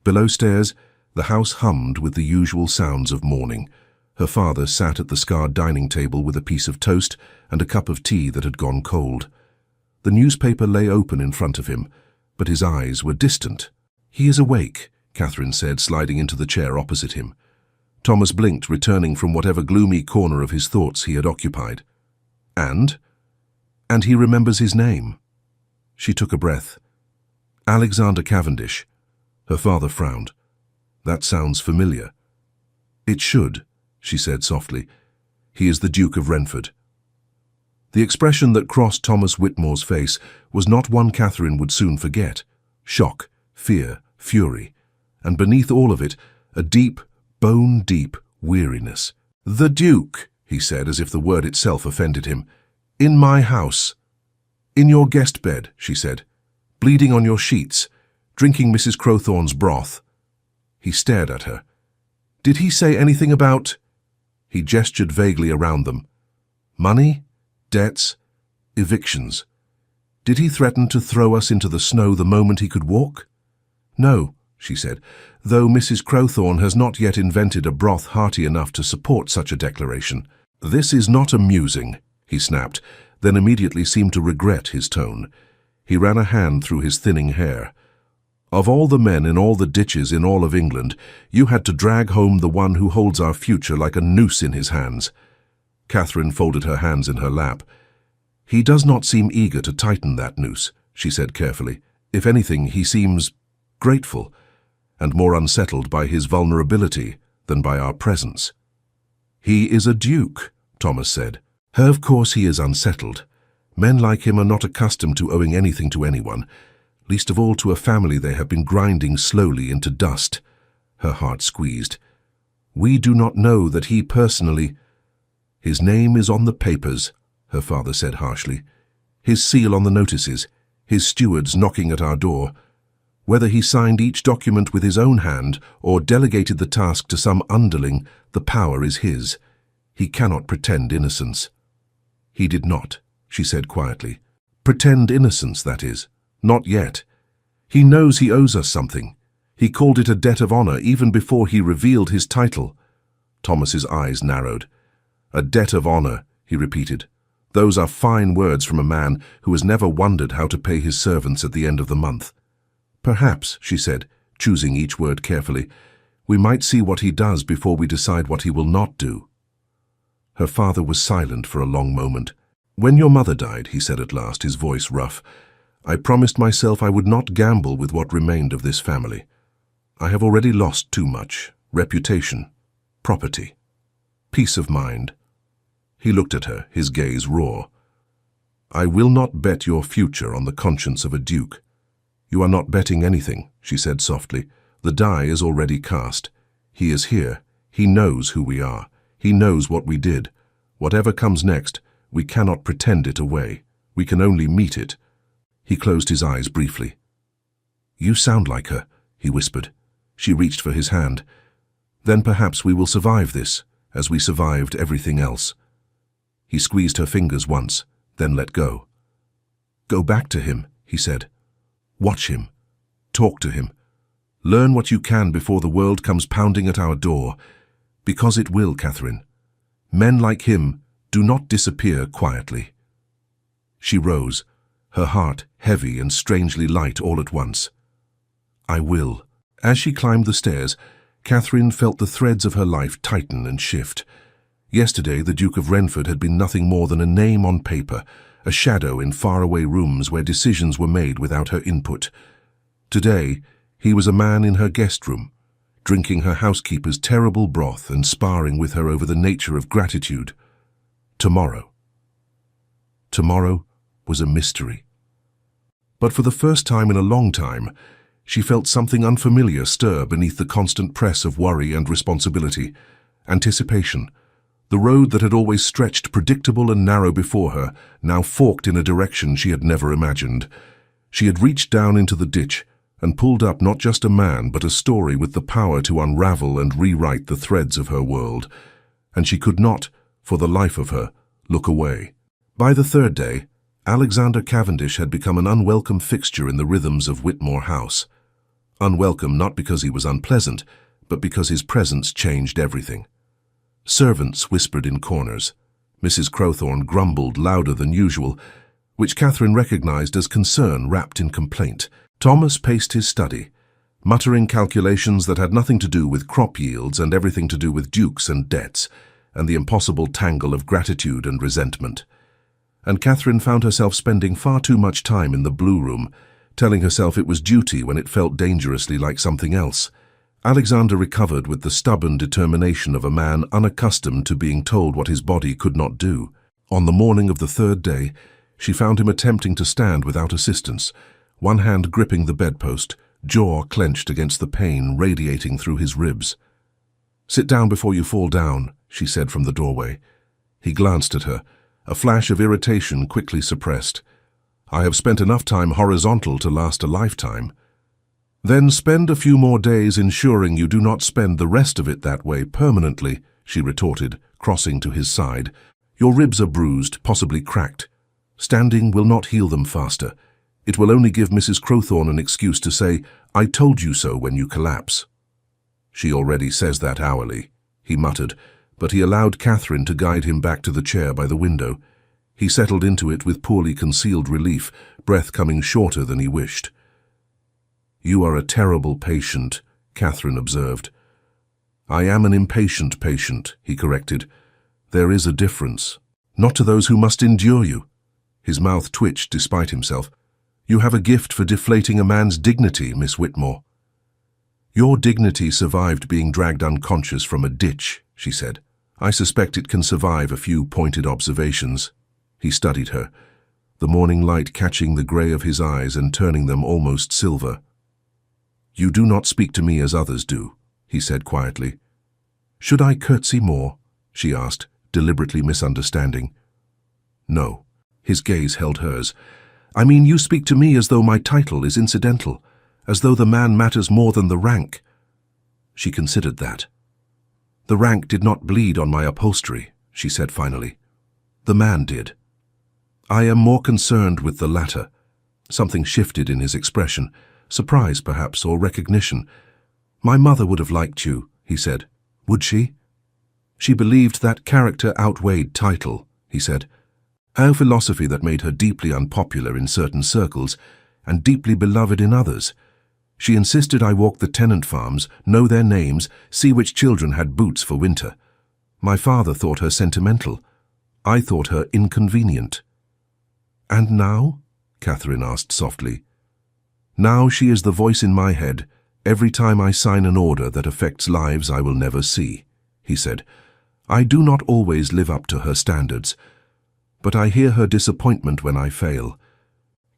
Below stairs, the house hummed with the usual sounds of morning. Her father sat at the scarred dining table with a piece of toast and a cup of tea that had gone cold. The newspaper lay open in front of him, but his eyes were distant. He is awake, Catherine said, sliding into the chair opposite him. Thomas blinked, returning from whatever gloomy corner of his thoughts he had occupied. And he remembers his name. She took a breath. Alexander Cavendish. Her father frowned. That sounds familiar. It should, she said softly. He is the Duke of Renford. The expression that crossed Thomas Whitmore's face was not one Catherine would soon forget. Shock, fear, fury, and beneath all of it, a deep, bone-deep weariness. The Duke, he said as if the word itself offended him. In my house. "In your guest bed," she said, "bleeding on your sheets, drinking Mrs. Crowthorne's broth." He stared at her. "Did he say anything about—" He gestured vaguely around them. "Money? Debts? Evictions? Did he threaten to throw us into the snow the moment he could walk?" "No," she said, "though Mrs. Crowthorne has not yet invented a broth hearty enough to support such a declaration." "This is not amusing," he snapped, then immediately seemed to regret his tone. He ran a hand through his thinning hair. "Of all the men in all the ditches in all of England, you had to drag home the one who holds our future like a noose in his hands." Catherine folded her hands in her lap. "He does not seem eager to tighten that noose," she said carefully. "If anything, he seems grateful and more unsettled by his vulnerability than by our presence." "He is a duke," Thomas said. "Of course he is unsettled. Men like him are not accustomed to owing anything to anyone, least of all to a family they have been grinding slowly into dust." Her heart squeezed. "We do not know that he personally—" "His name is on the papers," her father said harshly. "His seal on the notices, his stewards knocking at our door. Whether he signed each document with his own hand or delegated the task to some underling, the power is his. He cannot pretend innocence." "He did not," she said quietly. "Pretend innocence, that is. Not yet. He knows he owes us something. He called it a debt of honor even before he revealed his title." Thomas's eyes narrowed. "A debt of honor," he repeated. "Those are fine words from a man who has never wondered how to pay his servants at the end of the month." "Perhaps," she said, choosing each word carefully, "we might see what he does before we decide what he will not do." Her father was silent for a long moment. "When your mother died," he said at last, his voice rough, "I promised myself I would not gamble with what remained of this family. I have already lost too much: reputation, property, peace of mind." He looked at her, his gaze raw. "I will not bet your future on the conscience of a duke." "You are not betting anything," she said softly. "The die is already cast. He is here. He knows who we are. He knows what we did. Whatever comes next, we cannot pretend it away. We can only meet it." He closed his eyes briefly. "You sound like her," he whispered. She reached for his hand. "Then perhaps we will survive this, as we survived everything else." He squeezed her fingers once, then let go. "Go back to him," he said. "Watch him. Talk to him. Learn what you can before the world comes pounding at our door. Because it will, Catherine. Men like him do not disappear quietly." She rose, her heart heavy and strangely light all at once. "I will." As she climbed the stairs, Catherine felt the threads of her life tighten and shift. Yesterday, the Duke of Renford had been nothing more than a name on paper, a shadow in faraway rooms where decisions were made without her input. Today, he was a man in her guest room, drinking her housekeeper's terrible broth and sparring with her over the nature of gratitude. Tomorrow was a mystery. But for the first time in a long time, she felt something unfamiliar stir beneath the constant press of worry and responsibility. Anticipation. The road that had always stretched predictable and narrow before her now forked in a direction she had never imagined. She had reached down into the ditch and pulled up not just a man but a story with the power to unravel and rewrite the threads of her world. And she could not, for the life of her, look away. By the third day, Alexander Cavendish had become an unwelcome fixture in the rhythms of Whitmore House. Unwelcome not because he was unpleasant, but because his presence changed everything. Servants whispered in corners. Mrs. Crowthorne grumbled louder than usual, which Catherine recognized as concern wrapped in complaint. Thomas paced his study, muttering calculations that had nothing to do with crop yields and everything to do with dukes and debts, and the impossible tangle of gratitude and resentment. And Catherine found herself spending far too much time in the blue room, telling herself it was duty when it felt dangerously like something else. Alexander recovered with the stubborn determination of a man unaccustomed to being told what his body could not do. On the morning of the third day, she found him attempting to stand without assistance, one hand gripping the bedpost, jaw clenched against the pain radiating through his ribs. "Sit down before you fall down," she said from the doorway. He glanced at her, a flash of irritation quickly suppressed. I have spent enough time horizontal to last a lifetime. Then spend a few more days ensuring you do not spend the rest of it that way permanently, she retorted, crossing to his side. Your ribs are bruised, possibly cracked. Standing will not heal them faster. It will only give Mrs. Crowthorne an excuse to say, "I told you so," when you collapse. She already says that hourly, he muttered, but he allowed Catherine to guide him back to the chair by the window. He settled into it with poorly concealed relief, breath coming shorter than he wished. "You are a terrible patient," Catherine observed. "I am an impatient patient," he corrected. "There is a difference. Not to those who must endure you." His mouth twitched despite himself. "You have a gift for deflating a man's dignity, Miss Whitmore." "Your dignity survived being dragged unconscious from a ditch," she said. "I suspect it can survive a few pointed observations." He studied her, the morning light catching the grey of his eyes and turning them almost silver. "You do not speak to me as others do," he said quietly. "Should I curtsy more?" she asked, deliberately misunderstanding. "No." His gaze held hers. "I mean, you speak to me as though my title is incidental, as though the man matters more than the rank." She considered that. "The rank did not bleed on my upholstery," she said finally. "The man did. I am more concerned with the latter." Something shifted in his expression, surprise perhaps, or recognition. "My mother would have liked you," he said. "Would she?" "She believed that character outweighed title," he said. "A philosophy that made her deeply unpopular in certain circles and deeply beloved in others. She insisted I walk the tenant farms, know their names, see which children had boots for winter. My father thought her sentimental. I thought her inconvenient." "And now?" Catherine asked softly. "Now she is the voice in my head every time I sign an order that affects lives I will never see," he said. "I do not always live up to her standards, but I hear her disappointment when I fail."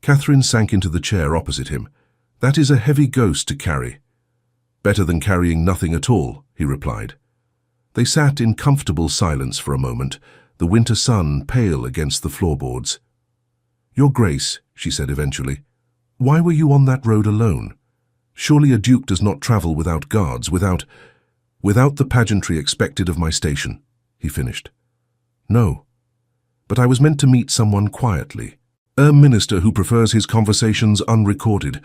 Catherine sank into the chair opposite him. "That is a heavy ghost to carry." "Better than carrying nothing at all," he replied. They sat in comfortable silence for a moment, the winter sun pale against the floorboards. "Your Grace," she said eventually, "why were you on that road alone? Surely a duke does not travel without guards, without the pageantry expected of my station," he finished. "No, but I was meant to meet someone quietly. A minister who prefers his conversations unrecorded.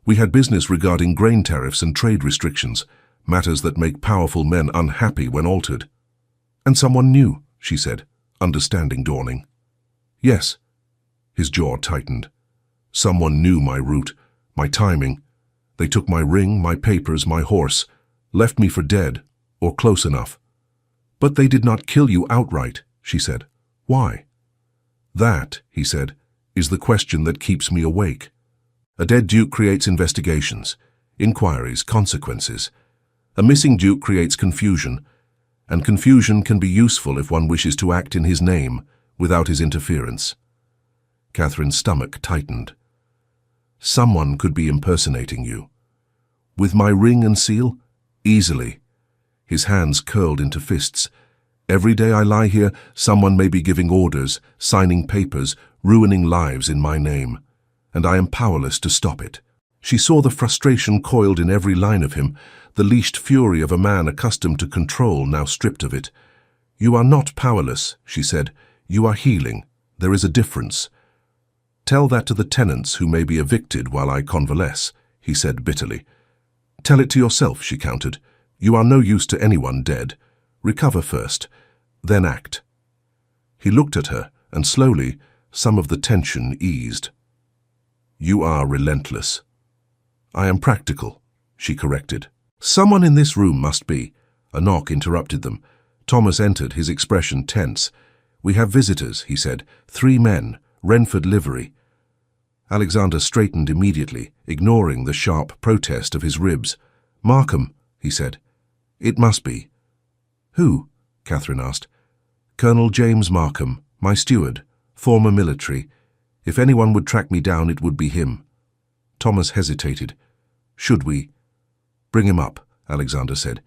We had business regarding grain tariffs and trade restrictions, matters that make powerful men unhappy when altered." "And someone new," she said, understanding dawning. "Yes." His jaw tightened. "Someone knew my route, my timing. They took my ring, my papers, my horse, left me for dead, or close enough." "But they did not kill you outright," she said. "Why?" "That," he said, "is the question that keeps me awake. A dead duke creates investigations, inquiries, consequences. A missing duke creates confusion, and confusion can be useful if one wishes to act in his name without his interference." Catherine's stomach tightened. "Someone could be impersonating you." "With my ring and seal? Easily." His hands curled into fists. "Every day I lie here, someone may be giving orders, signing papers, ruining lives in my name, and I am powerless to stop it." She saw the frustration coiled in every line of him, the leashed fury of a man accustomed to control now stripped of it. "You are not powerless," she said. "You are healing. There is a difference." "Tell that to the tenants who may be evicted while I convalesce," he said bitterly. "Tell it to yourself," she countered. "You are no use to anyone dead. Recover first, then act." He looked at her, and slowly, some of the tension eased. "You are relentless." "I am practical," she corrected. "Someone in this room must be." A knock interrupted them. Thomas entered, his expression tense. "We have visitors," he said. "3 men, Renford livery." Alexander straightened immediately, ignoring the sharp protest of his ribs. "Markham," he said. "It must be." "Who?" Catherine asked. "Colonel James Markham, my steward, former military. If anyone would track me down, it would be him." Thomas hesitated. "Should we?" "Bring him up," Alexander said.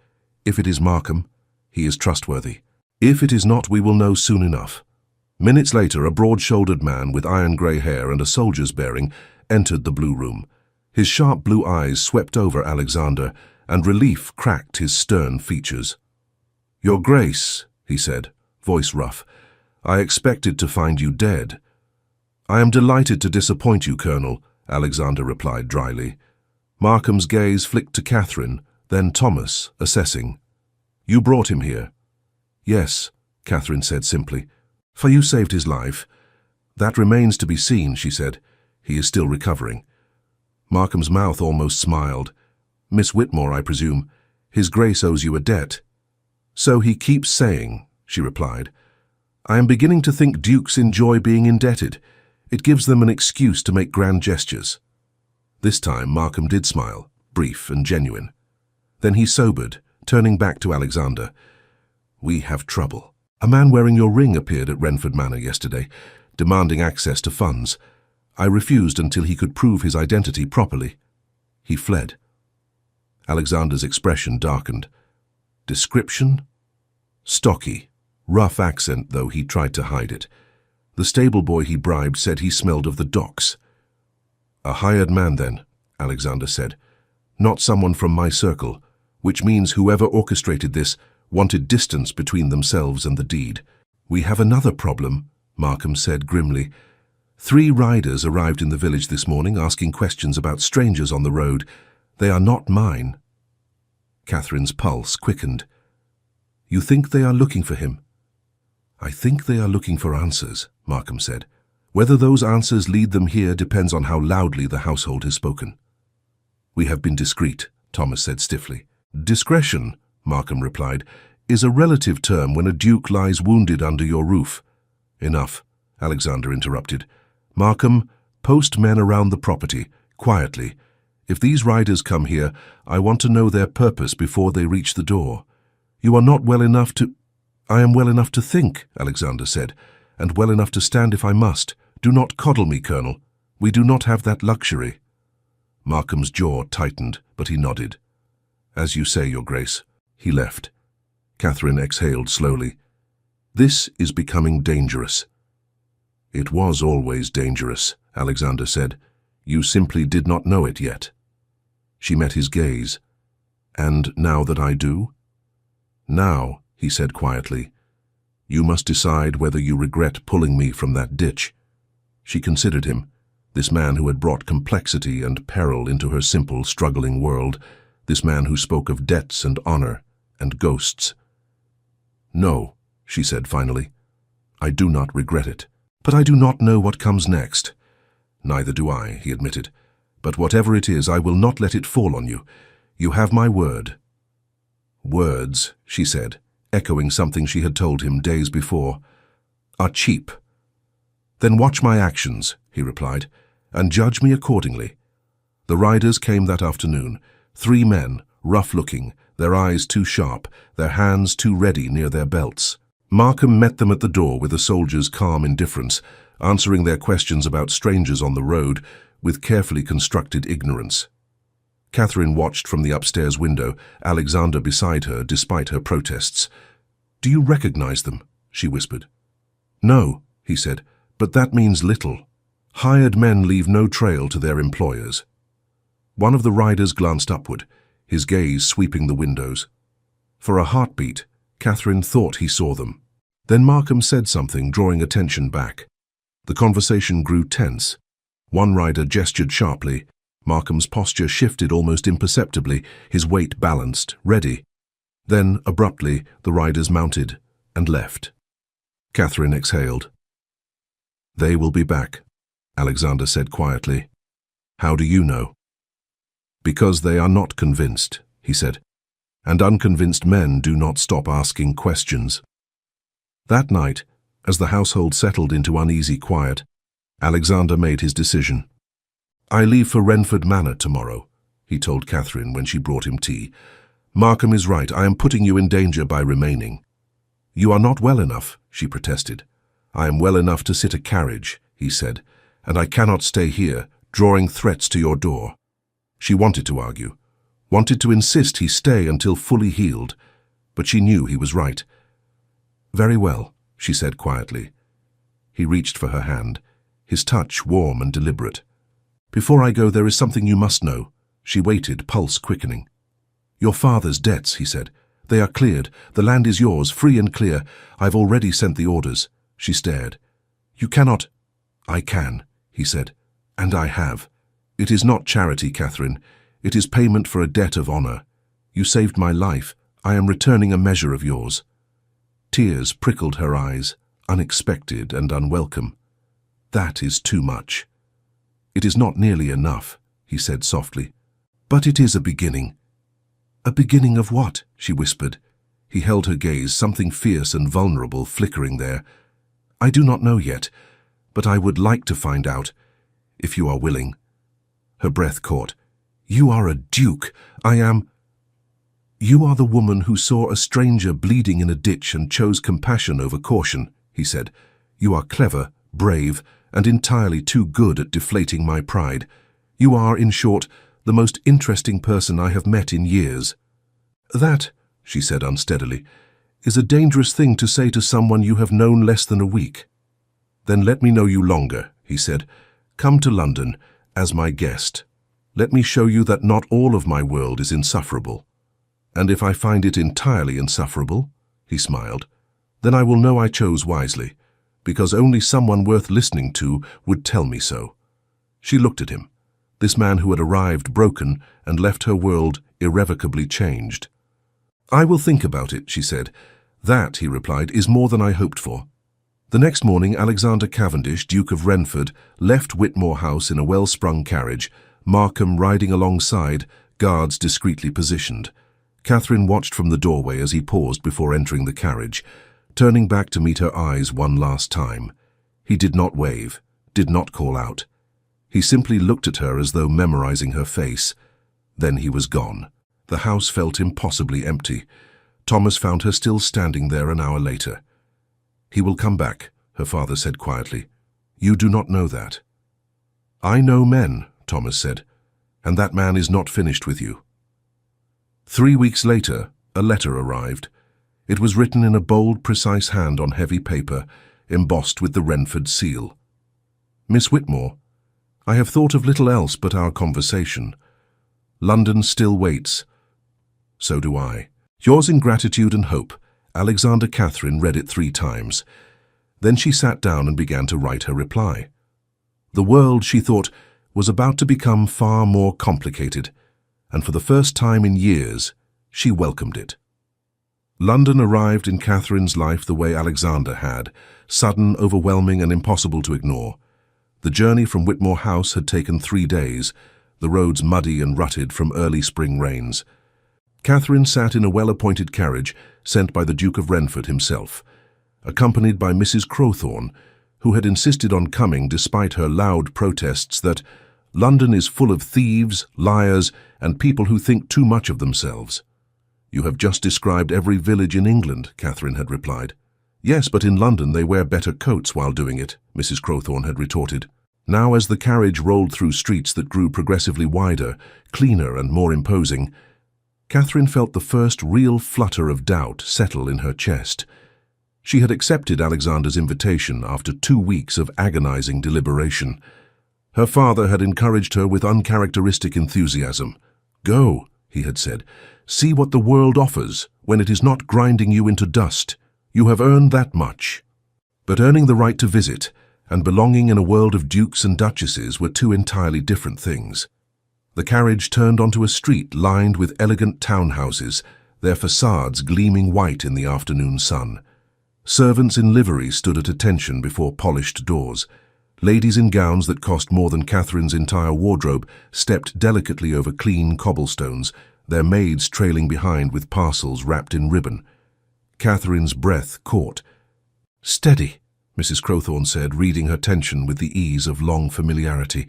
"If it is Markham, he is trustworthy. If it is not, we will know soon enough." Minutes later, a broad-shouldered man with iron-grey hair and a soldier's bearing entered the blue room. His sharp blue eyes swept over Alexander, and relief cracked his stern features. "Your Grace," he said, voice rough, "I expected to find you dead." "I am delighted to disappoint you, Colonel," Alexander replied dryly. Markham's gaze flicked to Catherine, then Thomas, assessing. "You brought him here?" "Yes," Catherine said simply. "For you saved his life." "That remains to be seen," she said. "He is still recovering." Markham's mouth almost smiled. "Miss Whitmore, I presume. His Grace owes you a debt." "So he keeps saying," she replied. "I am beginning to think dukes enjoy being indebted. It gives them an excuse to make grand gestures." This time Markham did smile, brief and genuine. Then he sobered, turning back to Alexander. "We have trouble. A man wearing your ring appeared at Renford Manor yesterday, demanding access to funds. I refused until he could prove his identity properly. He fled." Alexander's expression darkened. "Description?" "Stocky. Rough accent, though he tried to hide it. The stable boy he bribed said he smelled of the docks." "A hired man, then," Alexander said. "Not someone from my circle, which means whoever orchestrated this wanted distance between themselves and the deed." "We have another problem," Markham said grimly. 3 riders arrived in the village this morning asking questions about strangers on the road. They are not mine." Catherine's pulse quickened. "You think they are looking for him?" "I think they are looking for answers," Markham said. "Whether those answers lead them here depends on how loudly the household has spoken." "We have been discreet," Thomas said stiffly. "Discretion," Markham replied, "is a relative term when a duke lies wounded under your roof." "Enough," Alexander interrupted. "Markham, post men around the property, quietly. If these riders come here, I want to know their purpose before they reach the door." "You are not well enough to—" "I am well enough to think," Alexander said, "and well enough to stand if I must. Do not coddle me, Colonel. We do not have that luxury." Markham's jaw tightened, but he nodded. "As you say, Your Grace." He left. Catherine exhaled slowly. "This is becoming dangerous." "It was always dangerous," Alexander said. "You simply did not know it yet." She met his gaze. "And now that I do?" "Now," he said quietly, "you must decide whether you regret pulling me from that ditch." She considered him, this man who had brought complexity and peril into her simple, struggling world, this man who spoke of debts and honor and ghosts. "No," she said finally, "I do not regret it. But I do not know what comes next." "Neither do I," he admitted. "But whatever it is, I will not let it fall on you. You have my word." "Words," she said, echoing something she had told him days before, "are cheap." "Then watch my actions," he replied, "and judge me accordingly." The riders came that afternoon, 3 men, rough-looking, their eyes too sharp, their hands too ready near their belts. Markham met them at the door with a soldier's calm indifference, answering their questions about strangers on the road with carefully constructed ignorance. Catherine watched from the upstairs window, Alexander beside her, despite her protests. "Do you recognize them?" she whispered. "No," he said, "but that means little. Hired men leave no trail to their employers." One of the riders glanced upward, his gaze sweeping the windows. For a heartbeat, Catherine thought he saw them. Then Markham said something, drawing attention back. The conversation grew tense. One rider gestured sharply. Markham's posture shifted almost imperceptibly, his weight balanced, ready. Then, abruptly, the riders mounted and left. Catherine exhaled. "They will be back," Alexander said quietly. "How do you know?" "Because they are not convinced," he said. "And unconvinced men do not stop asking questions." That night, as the household settled into uneasy quiet, Alexander made his decision. "I leave for Renford Manor tomorrow," he told Catherine when she brought him tea. "Markham is right. I am putting you in danger by remaining." "You are not well enough," she protested. "I am well enough to sit a carriage," he said, "and I cannot stay here, drawing threats to your door." She wanted to argue, wanted to insist he stay until fully healed, but she knew he was right. "Very well," she said quietly. He reached for her hand, his touch warm and deliberate. "Before I go, there is something you must know." She waited, pulse quickening. "Your father's debts," he said. "They are cleared. The land is yours, free and clear. I've already sent the orders." She stared. "You cannot—" "I can," he said, "and I have. It is not charity, Catherine. It is payment for a debt of honor. You saved my life. I am returning a measure of yours." Tears prickled her eyes, unexpected and unwelcome. "That is too much." "It is not nearly enough," he said softly. "But it is a beginning." "A beginning of what?" she whispered. He held her gaze, something fierce and vulnerable flickering there. "I do not know yet, but I would like to find out, if you are willing." Her breath caught. "You are a duke. I am—" "You are the woman who saw a stranger bleeding in a ditch and chose compassion over caution," he said. "You are clever, brave, and entirely too good at deflating my pride. You are, in short, the most interesting person I have met in years." "That," she said unsteadily, "is a dangerous thing to say to someone you have known less than a week." "Then let me know you longer," he said. "Come to London, as my guest. Let me show you that not all of my world is insufferable. And if I find it entirely insufferable," he smiled, "then I will know I chose wisely, because only someone worth listening to would tell me so." She looked at him, this man who had arrived broken and left her world irrevocably changed. "I will think about it," she said. "That," he replied, "is more than I hoped for." The next morning, Alexander Cavendish, Duke of Renford, left Whitmore House in a well-sprung carriage, Markham riding alongside, guards discreetly positioned. Catherine watched from the doorway as he paused before entering the carriage, turning back to meet her eyes one last time. He did not wave, did not call out. He simply looked at her as though memorizing her face. Then he was gone. The house felt impossibly empty. Thomas found her still standing there an hour later. "He will come back," her father said quietly. "You do not know that." "I know men," Thomas said, "and that man is not finished with you." 3 weeks later, a letter arrived. It was written in a bold, precise hand on heavy paper, embossed with the Renford seal. "Miss Whitmore, I have thought of little else but our conversation. London still waits. So do I. Yours in gratitude and hope." Alexander Catherine read it 3 times. Then she sat down and began to write her reply. The world, she thought, was about to become far more complicated, and for the first time in years, she welcomed it. London arrived in Catherine's life the way Alexander had, sudden, overwhelming, and impossible to ignore. The journey from Whitmore House had taken 3 days, the roads muddy and rutted from early spring rains. Catherine sat in a well-appointed carriage sent by the Duke of Renford himself, accompanied by Mrs. Crowthorne, who had insisted on coming despite her loud protests that London is full of thieves, liars, and people who think too much of themselves. "You have just described every village in England," Catherine had replied. "Yes, but in London they wear better coats while doing it," Mrs. Crowthorne had retorted. Now, as the carriage rolled through streets that grew progressively wider, cleaner and more imposing, Catherine felt the first real flutter of doubt settle in her chest. She had accepted Alexander's invitation after 2 weeks of agonizing deliberation. Her father had encouraged her with uncharacteristic enthusiasm. "Go," he had said. "See what the world offers when it is not grinding you into dust. You have earned that much." But earning the right to visit and belonging in a world of dukes and duchesses were 2 entirely different things. The carriage turned onto a street lined with elegant townhouses, their facades gleaming white in the afternoon sun. Servants in livery stood at attention before polished doors. Ladies in gowns that cost more than Catherine's entire wardrobe stepped delicately over clean cobblestones, their maids trailing behind with parcels wrapped in ribbon. Catherine's breath caught. "Steady," Mrs. Crowthorne said, reading her tension with the ease of long familiarity.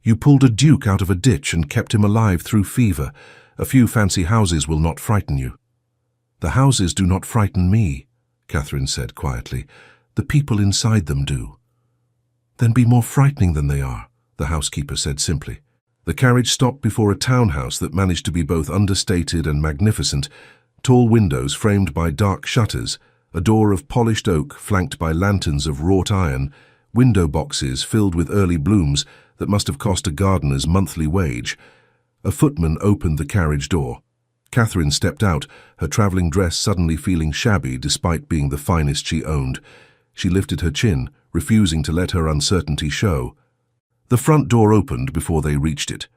"You pulled a duke out of a ditch and kept him alive through fever. A few fancy houses will not frighten you." "The houses do not frighten me," Catherine said quietly. "The people inside them do." "Then be more frightening than they are," the housekeeper said simply. The carriage stopped before a townhouse that managed to be both understated and magnificent, tall windows framed by dark shutters, A door of polished oak flanked by lanterns of wrought iron, window boxes filled with early blooms that must have cost a gardener's monthly wage. A footman opened the carriage door. Catherine stepped out, her travelling dress suddenly feeling shabby despite being the finest she owned. She lifted her chin, refusing to let her uncertainty show. The front door opened before they reached it.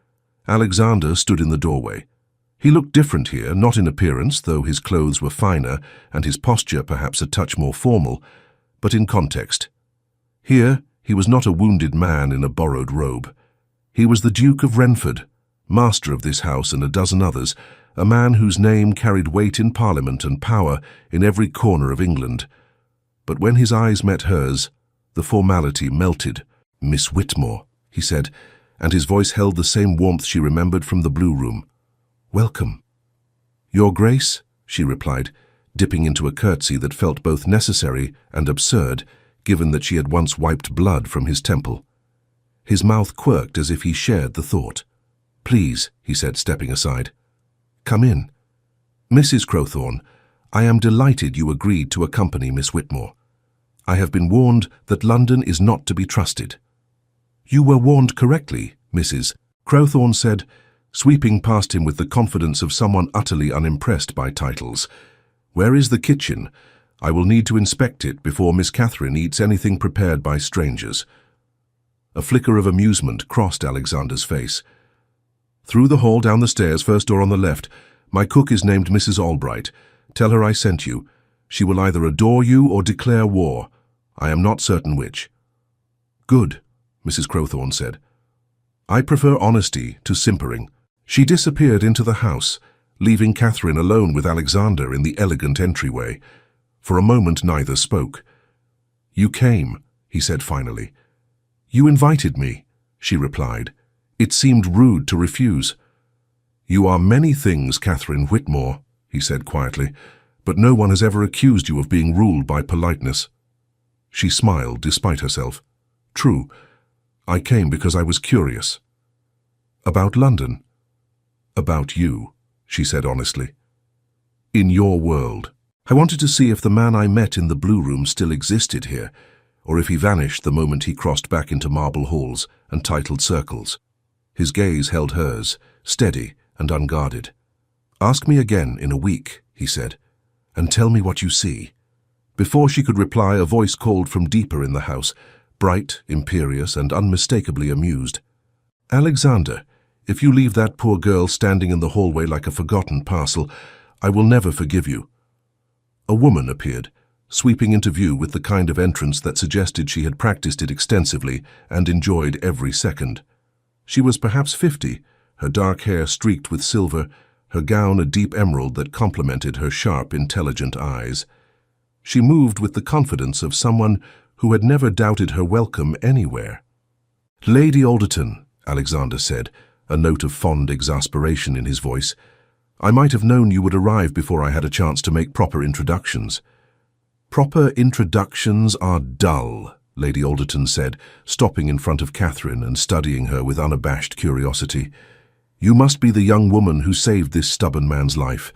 Alexander stood in the doorway. He looked different here, not in appearance, though his clothes were finer and his posture perhaps a touch more formal, but in context. Here, he was not a wounded man in a borrowed robe. He was the Duke of Renford, master of this house and a dozen others, a man whose name carried weight in Parliament and power in every corner of England. But when his eyes met hers, the formality melted. "Miss Whitmore," he said, and his voice held the same warmth she remembered from the Blue Room. "Welcome." "Your Grace," she replied, dipping into a curtsy that felt both necessary and absurd, given that she had once wiped blood from his temple. His mouth quirked as if he shared the thought. "Please," he said, stepping aside. "Come in. Mrs. Crowthorne, I am delighted you agreed to accompany Miss Whitmore. I have been warned that London is not to be trusted." "You were warned correctly, Mrs." Crowthorne said, sweeping past him with the confidence of someone utterly unimpressed by titles. "Where is the kitchen? I will need to inspect it before Miss Catherine eats anything prepared by strangers." A flicker of amusement crossed Alexander's face. "Through the hall, down the stairs, first door on the left. My cook is named Mrs. Albright. Tell her I sent you. She will either adore you or declare war. I am not certain which." "Good," Mrs. Crowthorne said. "I prefer honesty to simpering." She disappeared into the house, leaving Catherine alone with Alexander in the elegant entryway. For a moment neither spoke. "You came," he said finally. "You invited me," she replied. It seemed rude to refuse. "You are many things, Catherine Whitmore," he said quietly, "but no one has ever accused you of being ruled by politeness." She smiled despite herself. "True. I came because I was curious." "About London?" "About you," she said honestly. "In your world. I wanted to see if the man I met in the Blue Room still existed here, or if he vanished the moment he crossed back into marble halls and titled circles." His gaze held hers, steady and unguarded. "Ask me again in a week," he said, "and tell me what you see." Before she could reply, a voice called from deeper in the house, bright, imperious, and unmistakably amused. "Alexander, if you leave that poor girl standing in the hallway like a forgotten parcel, I will never forgive you." A woman appeared, sweeping into view with the kind of entrance that suggested she had practiced it extensively and enjoyed every second. She was perhaps 50, her dark hair streaked with silver, her gown a deep emerald that complemented her sharp, intelligent eyes. She moved with the confidence of someone who had never doubted her welcome anywhere. "Lady Alderton," Alexander said, a note of fond exasperation in his voice. "I might have known you would arrive before I had a chance to make proper introductions." "Proper introductions are dull," Lady Alderton said, stopping in front of Catherine and studying her with unabashed curiosity. "You must be the young woman who saved this stubborn man's life.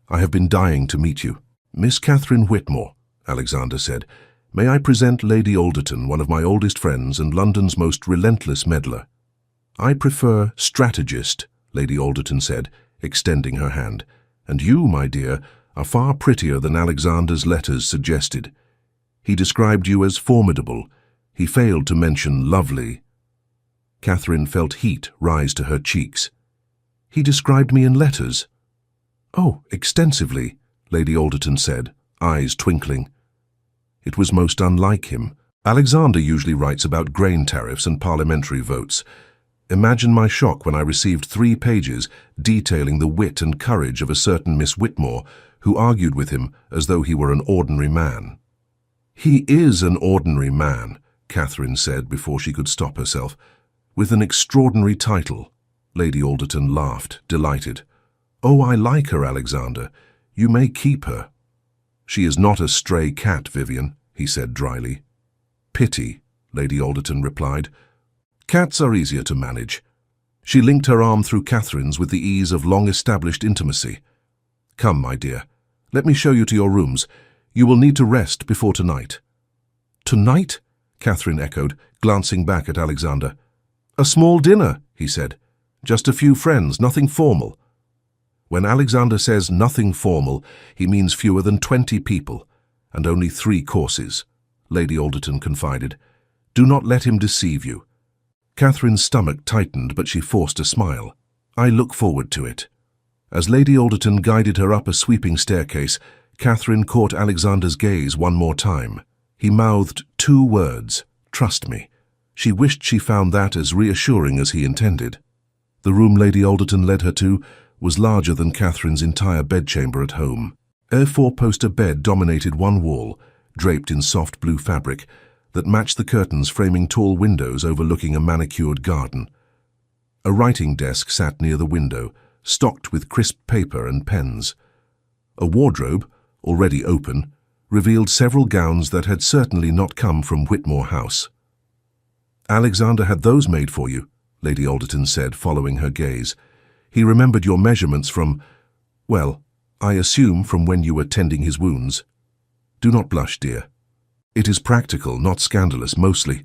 I have been dying to meet you." "Miss Catherine Whitmore," Alexander said, "may I present Lady Alderton, one of my oldest friends and London's most relentless meddler." "I prefer strategist," Lady Alderton said, extending her hand. "And you, my dear, are far prettier than Alexander's letters suggested. He described you as formidable. He failed to mention lovely." Catherine felt heat rise to her cheeks. "He described me in letters?" "Oh, extensively," Lady Alderton said, eyes twinkling. It was most unlike him. Alexander usually writes about grain tariffs and parliamentary votes. Imagine my shock when I received 3 pages detailing the wit and courage of a certain Miss Whitmore, who argued with him as though he were an ordinary man. "He is an ordinary man," Catherine said before she could stop herself. "With an extraordinary title." Lady Alderton laughed, delighted. "Oh, I like her, Alexander. You may keep her." "She is not a stray cat, Vivian," he said dryly. "Pity," Lady Alderton replied. "Cats are easier to manage." She linked her arm through Catherine's with the ease of long-established intimacy. "Come, my dear. Let me show you to your rooms. You will need to rest before tonight." "Tonight?" Catherine echoed, glancing back at Alexander. "A small dinner," he said. "Just a few friends, nothing formal." When Alexander says nothing formal, he means fewer than 20 people, and only 3 courses, Lady Alderton confided. "Do not let him deceive you." Catherine's stomach tightened, but she forced a smile. "I look forward to it." As Lady Alderton guided her up a sweeping staircase, Catherine caught Alexander's gaze one more time. He mouthed 2 words, "Trust me." She wished she found that as reassuring as he intended. The room Lady Alderton led her to was larger than Catherine's entire bedchamber at home. A 4-poster bed dominated one wall, draped in soft blue fabric, that matched the curtains framing tall windows overlooking a manicured garden. A writing desk sat near the window, stocked with crisp paper and pens. A wardrobe, already open, revealed several gowns that had certainly not come from Whitmore House. "Alexander had those made for you," Lady Alderton said, following her gaze. "He remembered your measurements from, well, I assume from when you were tending his wounds. Do not blush, dear. It is practical, not scandalous, mostly."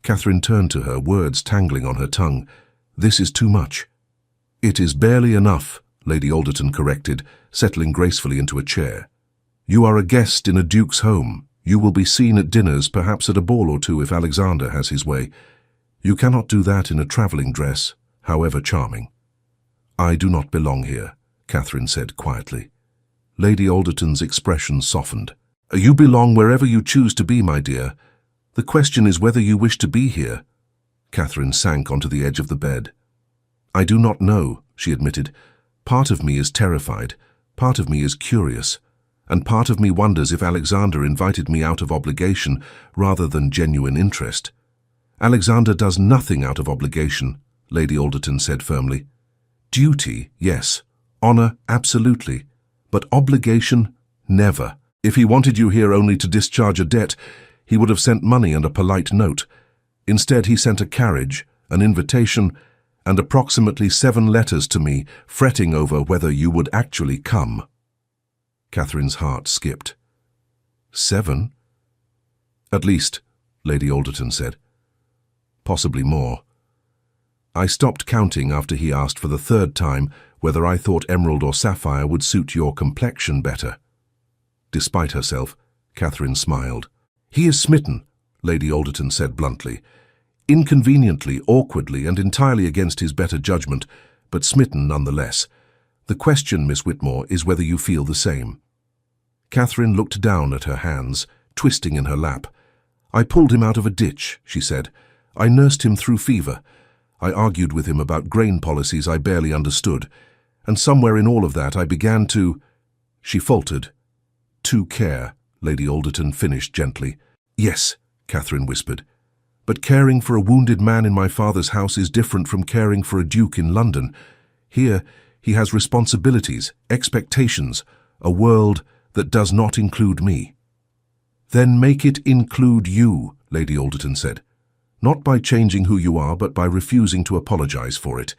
Catherine turned to her, words tangling on her tongue. "This is too much." "It is barely enough," Lady Alderton corrected, settling gracefully into a chair. "You are a guest in a duke's home. You will be seen at dinners, perhaps at a ball or 2 if Alexander has his way. You cannot do that in a travelling dress, however charming." "I do not belong here," Catherine said quietly. Lady Alderton's expression softened. "You belong wherever you choose to be, my dear. The question is whether you wish to be here." Catherine sank onto the edge of the bed. "I do not know," she admitted. "Part of me is terrified, part of me is curious, and part of me wonders if Alexander invited me out of obligation rather than genuine interest." "Alexander does nothing out of obligation," Lady Alderton said firmly. "Duty, yes. Honor, absolutely. But obligation, never. If he wanted you here only to discharge a debt, he would have sent money and a polite note. Instead, he sent a carriage, an invitation, and approximately 7 letters to me, fretting over whether you would actually come." Catherine's heart skipped. 7? "At least," Lady Alderton said. "Possibly more. I stopped counting after he asked for the 3rd time whether I thought emerald or sapphire would suit your complexion better." Despite herself, Catherine smiled. "He is smitten," Lady Alderton said bluntly. "Inconveniently, awkwardly, and entirely against his better judgment, but smitten nonetheless. The question, Miss Whitmore, is whether you feel the same." Catherine looked down at her hands, twisting in her lap. "I pulled him out of a ditch," she said. "I nursed him through fever. I argued with him about grain policies I barely understood. And somewhere in all of that I began to—" She faltered. "To care," Lady Alderton finished gently. "Yes," Catherine whispered. "But caring for a wounded man in my father's house is different from caring for a duke in London. Here, he has responsibilities, expectations, a world that does not include me." "Then make it include you," Lady Alderton said. "Not by changing who you are, but by refusing to apologize for it.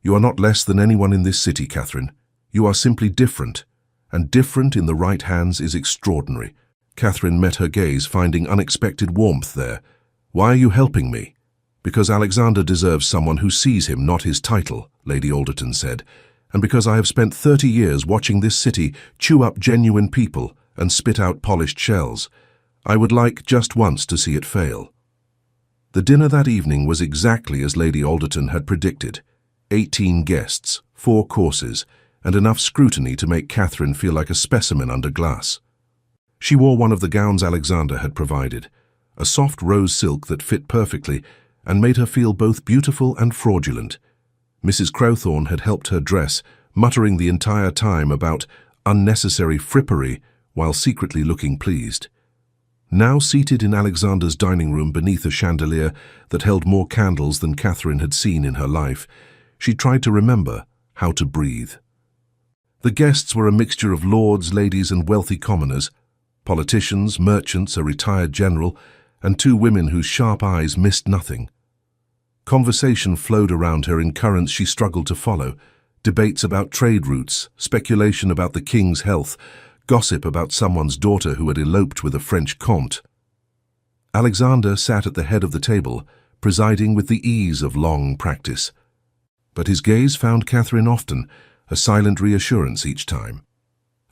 You are not less than anyone in this city, Catherine. You are simply different, and different in the right hands is extraordinary." Catherine met her gaze, finding unexpected warmth there. "Why are you helping me?" "Because Alexander deserves someone who sees him, not his title," Lady Alderton said. "And because I have spent 30 years watching this city chew up genuine people and spit out polished shells. I would like just once to see it fail." The dinner that evening was exactly as Lady Alderton had predicted. 18 guests, 4 courses, and enough scrutiny to make Catherine feel like a specimen under glass. She wore one of the gowns Alexander had provided, a soft rose silk that fit perfectly and made her feel both beautiful and fraudulent. Mrs. Crowthorne had helped her dress, muttering the entire time about unnecessary frippery while secretly looking pleased. Now seated in Alexander's dining room beneath a chandelier that held more candles than Catherine had seen in her life, she tried to remember how to breathe. The guests were a mixture of lords, ladies, and wealthy commoners, politicians, merchants, a retired general, and 2 women whose sharp eyes missed nothing. Conversation flowed around her in currents she struggled to follow, debates about trade routes, speculation about the king's health, gossip about someone's daughter who had eloped with a French comte. Alexander sat at the head of the table, presiding with the ease of long practice. But his gaze found Catherine often, a silent reassurance each time.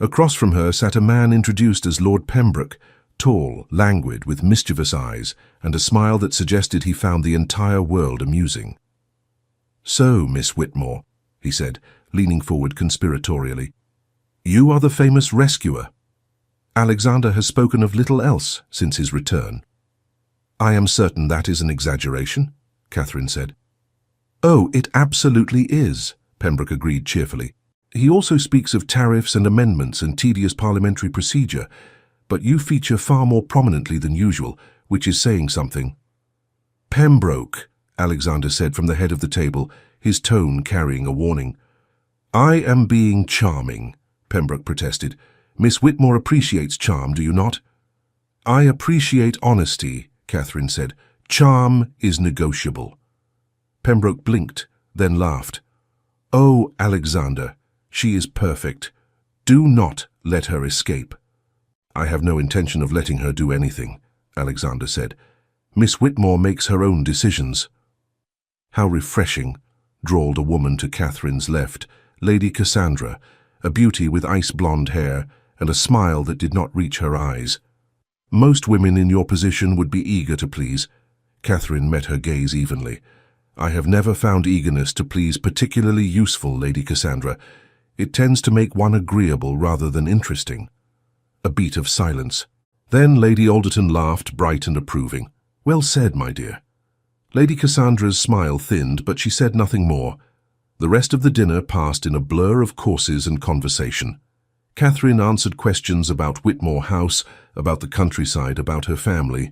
Across from her sat a man introduced as Lord Pembroke, tall, languid, with mischievous eyes, and a smile that suggested he found the entire world amusing. "So, Miss Whitmore," he said, leaning forward conspiratorially, "you are the famous rescuer. Alexander has spoken of little else since his return." "I am certain that is an exaggeration," Catherine said. "Oh, it absolutely is," Pembroke agreed cheerfully. "He also speaks of tariffs and amendments and tedious parliamentary procedure, but you feature far more prominently than usual, which is saying something." "Pembroke," Alexander said from the head of the table, his tone carrying a warning. "I am being charming," Pembroke protested. "Miss Whitmore appreciates charm, do you not?" "I appreciate honesty," Catherine said. "Charm is negotiable." Pembroke blinked, then laughed. "Oh, Alexander, she is perfect. Do not let her escape." "I have no intention of letting her do anything," Alexander said. "Miss Whitmore makes her own decisions." "How refreshing," drawled a woman to Catherine's left, Lady Cassandra, a beauty with ice-blonde hair and a smile that did not reach her eyes. "Most women in your position would be eager to please." Catherine met her gaze evenly. "I have never found eagerness to please particularly useful, Lady Cassandra. It tends to make one agreeable rather than interesting." A beat of silence. Then Lady Alderton laughed, bright and approving. "Well said, my dear." Lady Cassandra's smile thinned, but she said nothing more. The rest of the dinner passed in a blur of courses and conversation. Catherine answered questions about Whitmore House, about the countryside, about her family.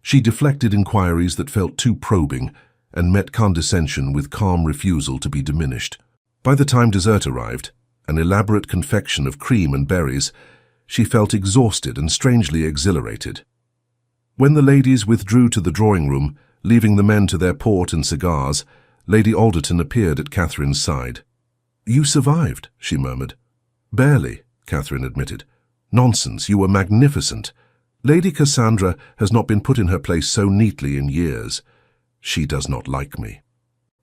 She deflected inquiries that felt too probing, and met condescension with calm refusal to be diminished. By the time dessert arrived, an elaborate confection of cream and berries, she felt exhausted and strangely exhilarated. When the ladies withdrew to the drawing-room, leaving the men to their port and cigars, Lady Alderton appeared at Catherine's side. "You survived," she murmured. "Barely," Catherine admitted. "Nonsense, you were magnificent. Lady Cassandra has not been put in her place so neatly in years. She does not like me."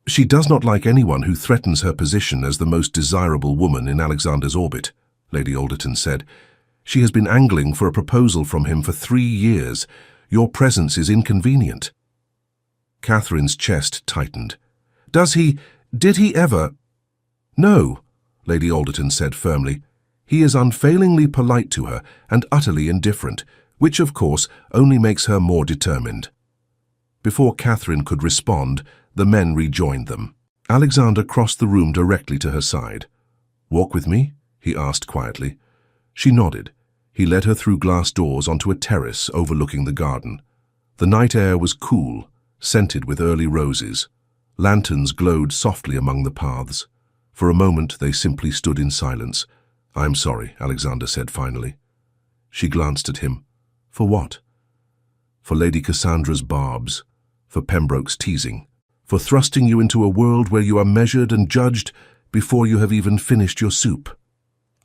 "She does not like anyone who threatens her position as the most desirable woman in Alexander's orbit," Lady Alderton said. "She has been angling for a proposal from him for 3 years. Your presence is inconvenient." Catherine's chest tightened. Did he ever?" "No," Lady Alderton said firmly. "He is unfailingly polite to her and utterly indifferent, which, of course, only makes her more determined." Before Catherine could respond, the men rejoined them. Alexander crossed the room directly to her side. "Walk with me?" he asked quietly. She nodded. He led her through glass doors onto a terrace overlooking the garden. The night air was cool, scented with early roses. Lanterns glowed softly among the paths. For a moment they simply stood in silence. "I am sorry," Alexander said finally. She glanced at him. "For what?" "For Lady Cassandra's barbs, for Pembroke's teasing, for thrusting you into a world where you are measured and judged before you have even finished your soup."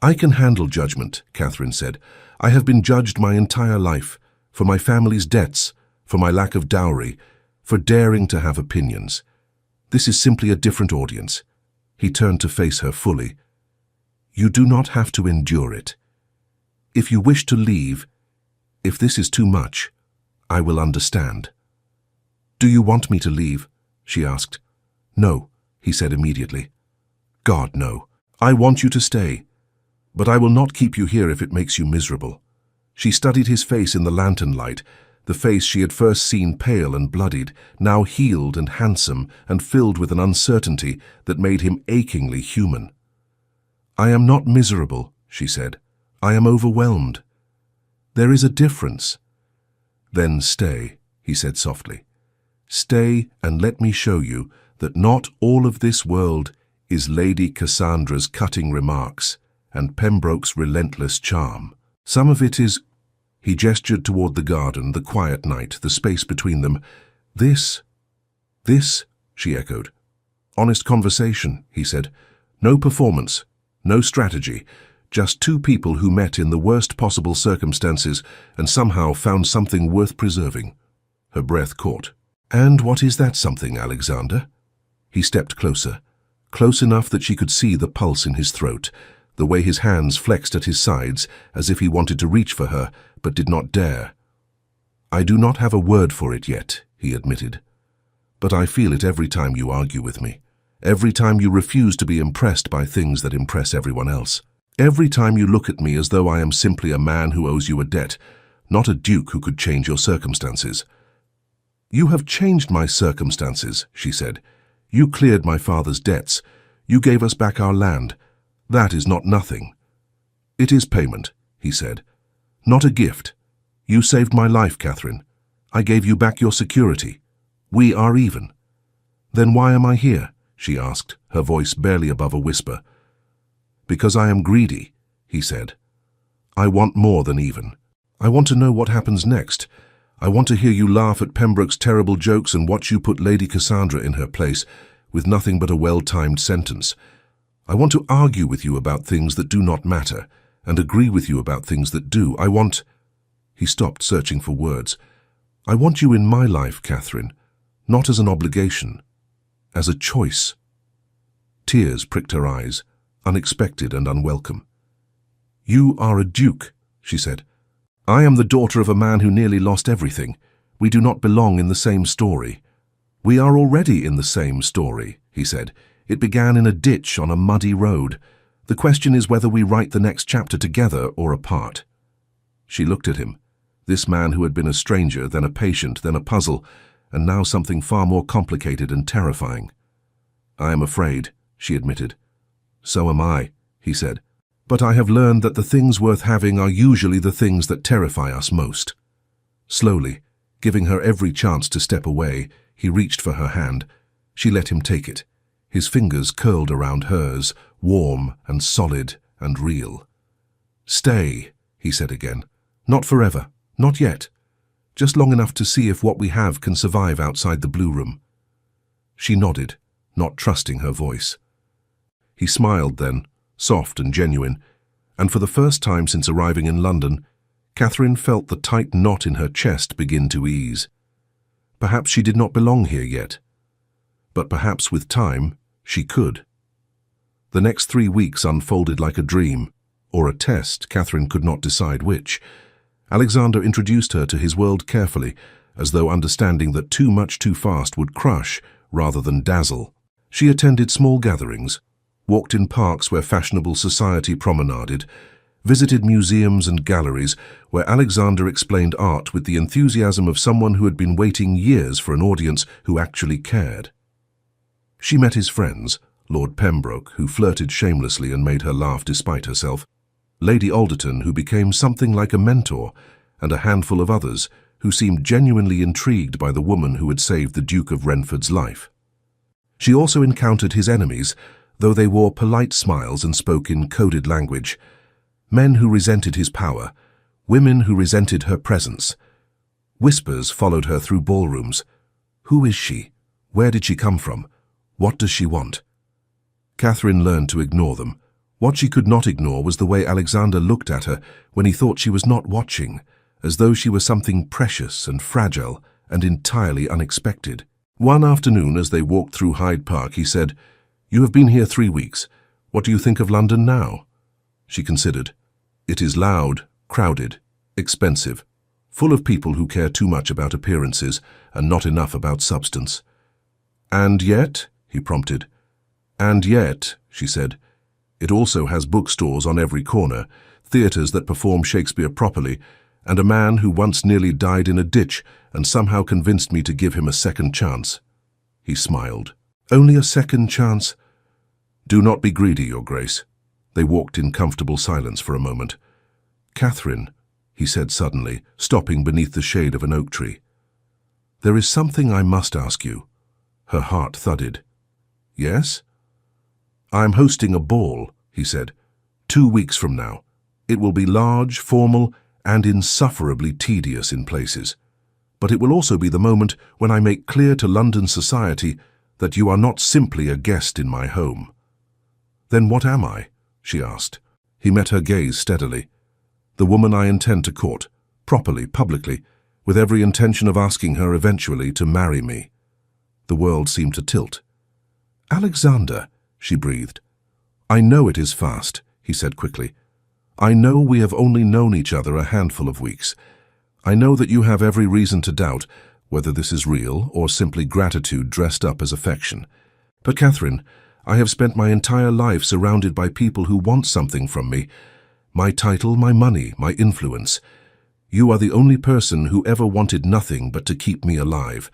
"I can handle judgment," Catherine said. "I have been judged my entire life, for my family's debts, for my lack of dowry, for daring to have opinions. This is simply a different audience." He turned to face her fully. "You do not have to endure it. If you wish to leave, if this is too much, I will understand." "Do you want me to leave?" she asked. "No," he said immediately. "God, no. I want you to stay. But I will not keep you here if it makes you miserable." She studied his face in the lantern light, the face she had first seen pale and bloodied, now healed and handsome and filled with an uncertainty that made him achingly human. "I am not miserable," she said. "I am overwhelmed. There is a difference." "Then stay," he said softly. "Stay and let me show you that not all of this world is Lady Cassandra's cutting remarks and Pembroke's relentless charm. Some of it is—" He gestured toward the garden, the quiet night, the space between them. This, she echoed. "Honest conversation," he said. "No performance, no strategy, Just two people who met in the worst possible circumstances and somehow found something worth preserving. Her breath caught. And what is that something, Alexander? He stepped closer, close enough that she could see the pulse in his throat, the way his hands flexed at his sides as if he wanted to reach for her but did not dare. I do not have a word for it yet, he admitted. But I feel it every time you argue with me. Every time you refuse to be impressed by things that impress everyone else. Every time you look at me as though I am simply a man who owes you a debt, not a duke who could change your circumstances. You have changed my circumstances, she said. You cleared my father's debts. You gave us back our land. That is not nothing. It is payment, he said. Not a gift. You saved my life, Catherine. I gave you back your security. We are even. Then why am I here? She asked, her voice barely above a whisper. Because I am greedy, he said. I want more than even. I want to know what happens next. I want to hear you laugh at Pembroke's terrible jokes and watch you put Lady Cassandra in her place with nothing but a well-timed sentence. I want to argue with you about things that do not matter and agree with you about things that do. I want... He stopped, searching for words. I want you in my life, Catherine, not as an obligation, as a choice. Tears pricked her eyes, unexpected and unwelcome. You are a duke, she said. I am the daughter of a man who nearly lost everything. We do not belong in the same story. We are already in the same story, he said. It began in a ditch on a muddy road. The question is whether we write the next chapter together or apart. She looked at him, this man who had been a stranger, then a patient, then a puzzle, and now something far more complicated and terrifying. I am afraid, she admitted. So am I, he said. But I have learned that the things worth having are usually the things that terrify us most. Slowly, giving her every chance to step away, he reached for her hand. She let him take it. His fingers curled around hers, warm and solid and real. Stay, he said again. Not forever, not yet. Just long enough to see if what we have can survive outside the blue room. She nodded, not trusting her voice. He smiled then, soft and genuine, and for the first time since arriving in London, Catherine felt the tight knot in her chest begin to ease. Perhaps she did not belong here yet, but perhaps with time she could. The next 3 weeks unfolded like a dream, or a test, Catherine could not decide which. Alexander introduced her to his world carefully, as though understanding that too much too fast would crush rather than dazzle. She attended small gatherings, walked in parks where fashionable society promenaded, visited museums and galleries where Alexander explained art with the enthusiasm of someone who had been waiting years for an audience who actually cared. She met his friends, Lord Pembroke, who flirted shamelessly and made her laugh despite herself, Lady Alderton, who became something like a mentor, and a handful of others who seemed genuinely intrigued by the woman who had saved the Duke of Renford's life. She also encountered his enemies, though they wore polite smiles and spoke in coded language. Men who resented his power, women who resented her presence. Whispers followed her through ballrooms. Who is she? Where did she come from? What does she want? Catherine learned to ignore them. What she could not ignore was the way Alexander looked at her when he thought she was not watching, as though she were something precious and fragile and entirely unexpected. One afternoon, as they walked through Hyde Park, he said, "You have been here 3 weeks. What do you think of London now?" She considered. "It is loud, crowded, expensive, full of people who care too much about appearances and not enough about substance." "And yet," he prompted. "And yet," she said, "it also has bookstores on every corner, theatres that perform Shakespeare properly, and a man who once nearly died in a ditch and somehow convinced me to give him a second chance." He smiled. "Only a second chance?" "Do not be greedy, Your Grace." They walked in comfortable silence for a moment. "Catherine," he said suddenly, stopping beneath the shade of an oak tree. "There is something I must ask you." Her heart thudded. "Yes?" "I am hosting a ball," he said, 2 weeks from now. It will be large, formal, and insufferably tedious in places. But it will also be the moment when I make clear to London society that you are not simply a guest in my home." "Then what am I?" she asked. He met her gaze steadily. "The woman I intend to court, properly, publicly, with every intention of asking her eventually to marry me." The world seemed to tilt. "Alexander," she breathed. "I know it is fast," he said quickly. "I know we have only known each other a handful of weeks. I know that you have every reason to doubt whether this is real or simply gratitude dressed up as affection. But Catherine, I have spent my entire life surrounded by people who want something from me. My title, my money, my influence. You are the only person who ever wanted nothing but to keep me alive.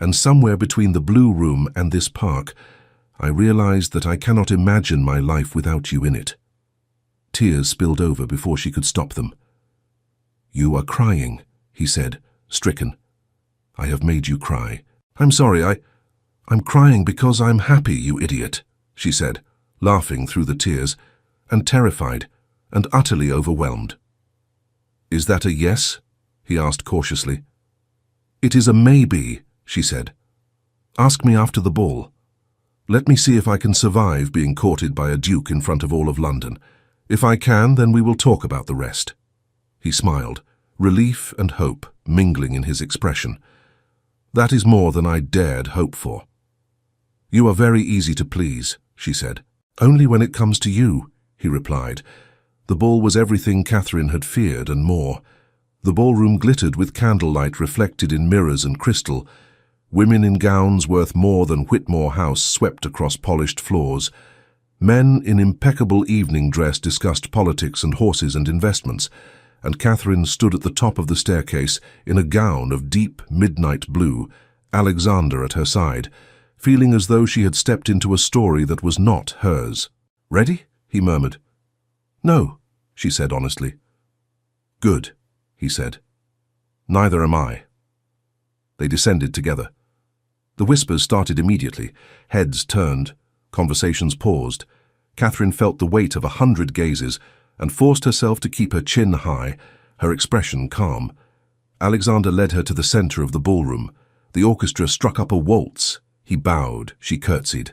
And somewhere between the Blue Room and this park, I realized that I cannot imagine my life without you in it." Tears spilled over before she could stop them. "You are crying," he said, stricken. "I have made you cry. I'm sorry, I'm crying because I'm happy, you idiot," she said, laughing through the tears, and terrified, and utterly overwhelmed. "Is that a yes?" he asked cautiously. "It is a maybe," she said. "Ask me after the ball. Let me see if I can survive being courted by a duke in front of all of London. If I can, then we will talk about the rest." He smiled, relief and hope mingling in his expression. "That is more than I dared hope for." "You are very easy to please," she said. "Only when it comes to you," he replied. The ball was everything Catherine had feared and more. The ballroom glittered with candlelight reflected in mirrors and crystal. Women in gowns worth more than Whitmore House swept across polished floors. Men in impeccable evening dress discussed politics and horses and investments, and Catherine stood at the top of the staircase in a gown of deep midnight blue, Alexander at her side, feeling as though she had stepped into a story that was not hers. "Ready?" he murmured. "No," she said honestly. "Good," he said. "Neither am I." They descended together. The whispers started immediately. Heads turned. Conversations paused. Catherine felt the weight of 100 gazes and forced herself to keep her chin high, her expression calm. Alexander led her to the center of the ballroom. The orchestra struck up a waltz. He bowed, she curtsied,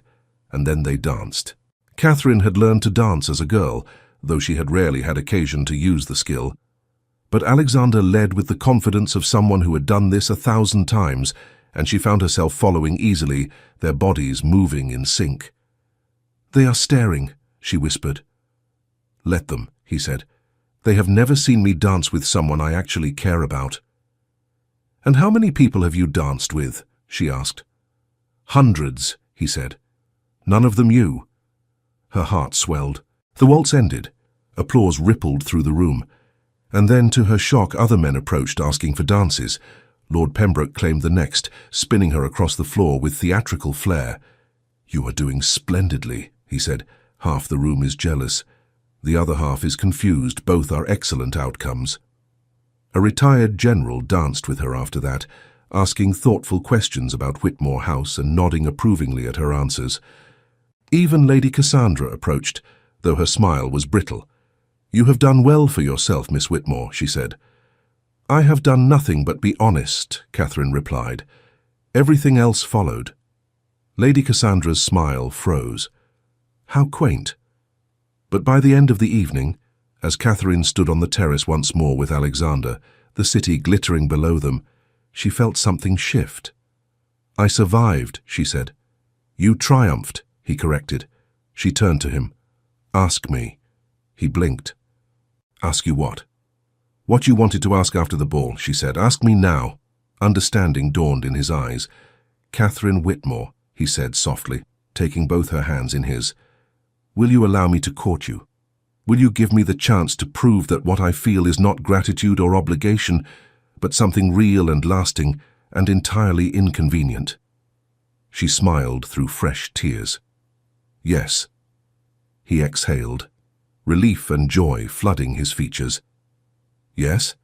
and then they danced. Catherine had learned to dance as a girl, though she had rarely had occasion to use the skill. But Alexander led with the confidence of someone who had done this 1,000 times, and she found herself following easily, their bodies moving in sync. "They are staring," she whispered. "Let them," he said. "They have never seen me dance with someone I actually care about." "And how many people have you danced with?" she asked. "Hundreds," he said. "None of them you." Her heart swelled. The waltz ended. Applause rippled through the room. And then, to her shock, other men approached asking for dances. Lord Pembroke claimed the next, spinning her across the floor with theatrical flair. "You are doing splendidly," he said. "Half the room is jealous. The other half is confused. Both are excellent outcomes." A retired general danced with her after that, asking thoughtful questions about Whitmore House and nodding approvingly at her answers. Even Lady Cassandra approached, though her smile was brittle. "You have done well for yourself, Miss Whitmore," she said. "I have done nothing but be honest," Catherine replied. Everything else followed. Lady Cassandra's smile froze. How quaint. But by the end of the evening, as Catherine stood on the terrace once more with Alexander, the city glittering below them, she felt something shift. "I survived," she said. "You triumphed," he corrected. She turned to him. "Ask me." He blinked. "Ask you what?" "What you wanted to ask after the ball," she said. "Ask me now." Understanding dawned in his eyes. "Catherine Whitmore," he said softly, taking both her hands in his. "Will you allow me to court you? Will you give me the chance to prove that what I feel is not gratitude or obligation, but something real and lasting and entirely inconvenient?" She smiled through fresh tears. "Yes." He exhaled, relief and joy flooding his features. "Yes?"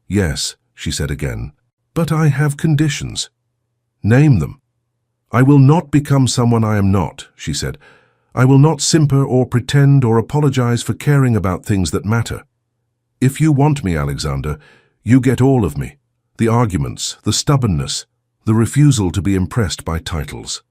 "Yes," she said again. "But I have conditions." "Name them." "I will not become someone I am not," she said. "I will not simper or pretend or apologize for caring about things that matter. If you want me, Alexander, you get all of me. The arguments, the stubbornness, the refusal to be impressed by titles.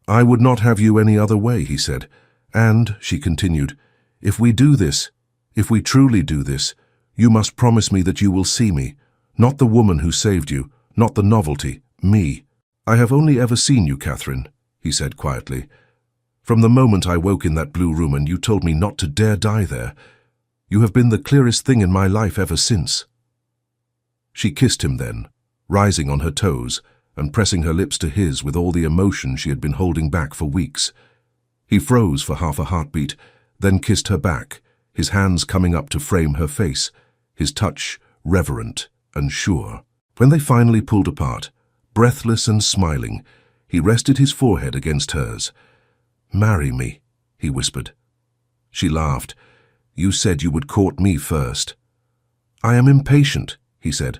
I would not have you any other way," he said. "And," she continued, If we do this, if we truly do this, you must promise me that you will see me, not the woman who saved you, not the novelty, me. I have only ever seen you, Catherine, he said quietly. From the moment I woke in that blue room and you told me not to dare die there, you have been the clearest thing in my life ever since. She kissed him then, rising on her toes and pressing her lips to his with all the emotion she had been holding back for weeks. He froze for half a heartbeat, then kissed her back, his hands coming up to frame her face, his touch reverent and sure. When they finally pulled apart, breathless and smiling, he rested his forehead against hers. "Marry me," he whispered. She laughed. "You said you would court me first." "I am impatient," he said.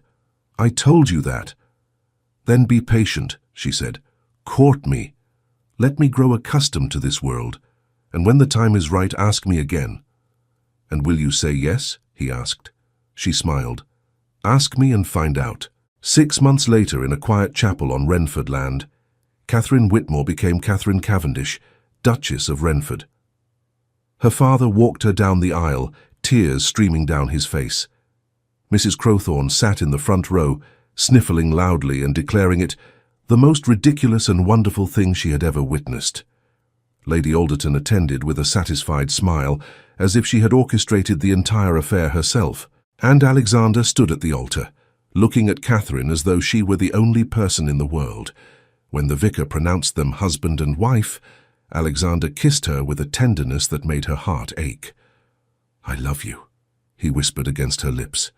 "I told you that." "Then be patient," she said. "Court me. Let me grow accustomed to this world, and when the time is right, ask me again." "And will you say yes?" he asked. She smiled. "Ask me and find out." 6 months later, in a quiet chapel on Renford land, Catherine Whitmore became Catherine Cavendish, Duchess of Renford. Her father walked her down the aisle, tears streaming down his face. Mrs. Crowthorne sat in the front row, sniffling loudly and declaring it the most ridiculous and wonderful thing she had ever witnessed. Lady Alderton attended with a satisfied smile, as if she had orchestrated the entire affair herself, and Alexander stood at the altar, looking at Catherine as though she were the only person in the world. When the vicar pronounced them husband and wife, Alexander kissed her with a tenderness that made her heart ache. "I love you," he whispered against her lips.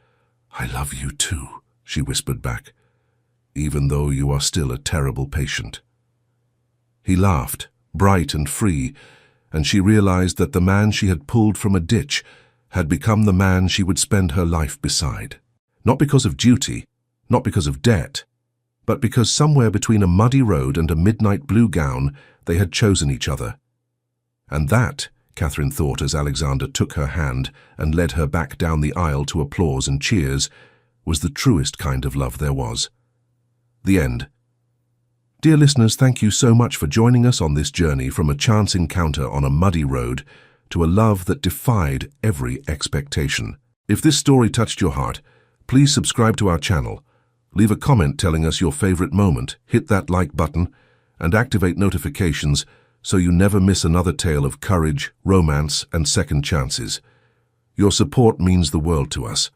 "I love you too," she whispered back, "even though you are still a terrible patient." He laughed, bright and free, and she realized that the man she had pulled from a ditch had become the man she would spend her life beside. Not because of duty, not because of debt, but because somewhere between a muddy road and a midnight blue gown they had chosen each other. And that, Catherine thought as Alexander took her hand and led her back down the aisle to applause and cheers, was the truest kind of love there was. The end. Dear listeners, thank you so much for joining us on this journey from a chance encounter on a muddy road to a love that defied every expectation. If this story touched your heart, please subscribe to our channel, leave a comment telling us your favorite moment, hit that like button, and activate notifications so you never miss another tale of courage, romance, and second chances. Your support means the world to us.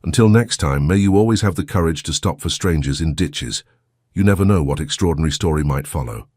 Until next time, may you always have the courage to stop for strangers in ditches. You never know what extraordinary story might follow.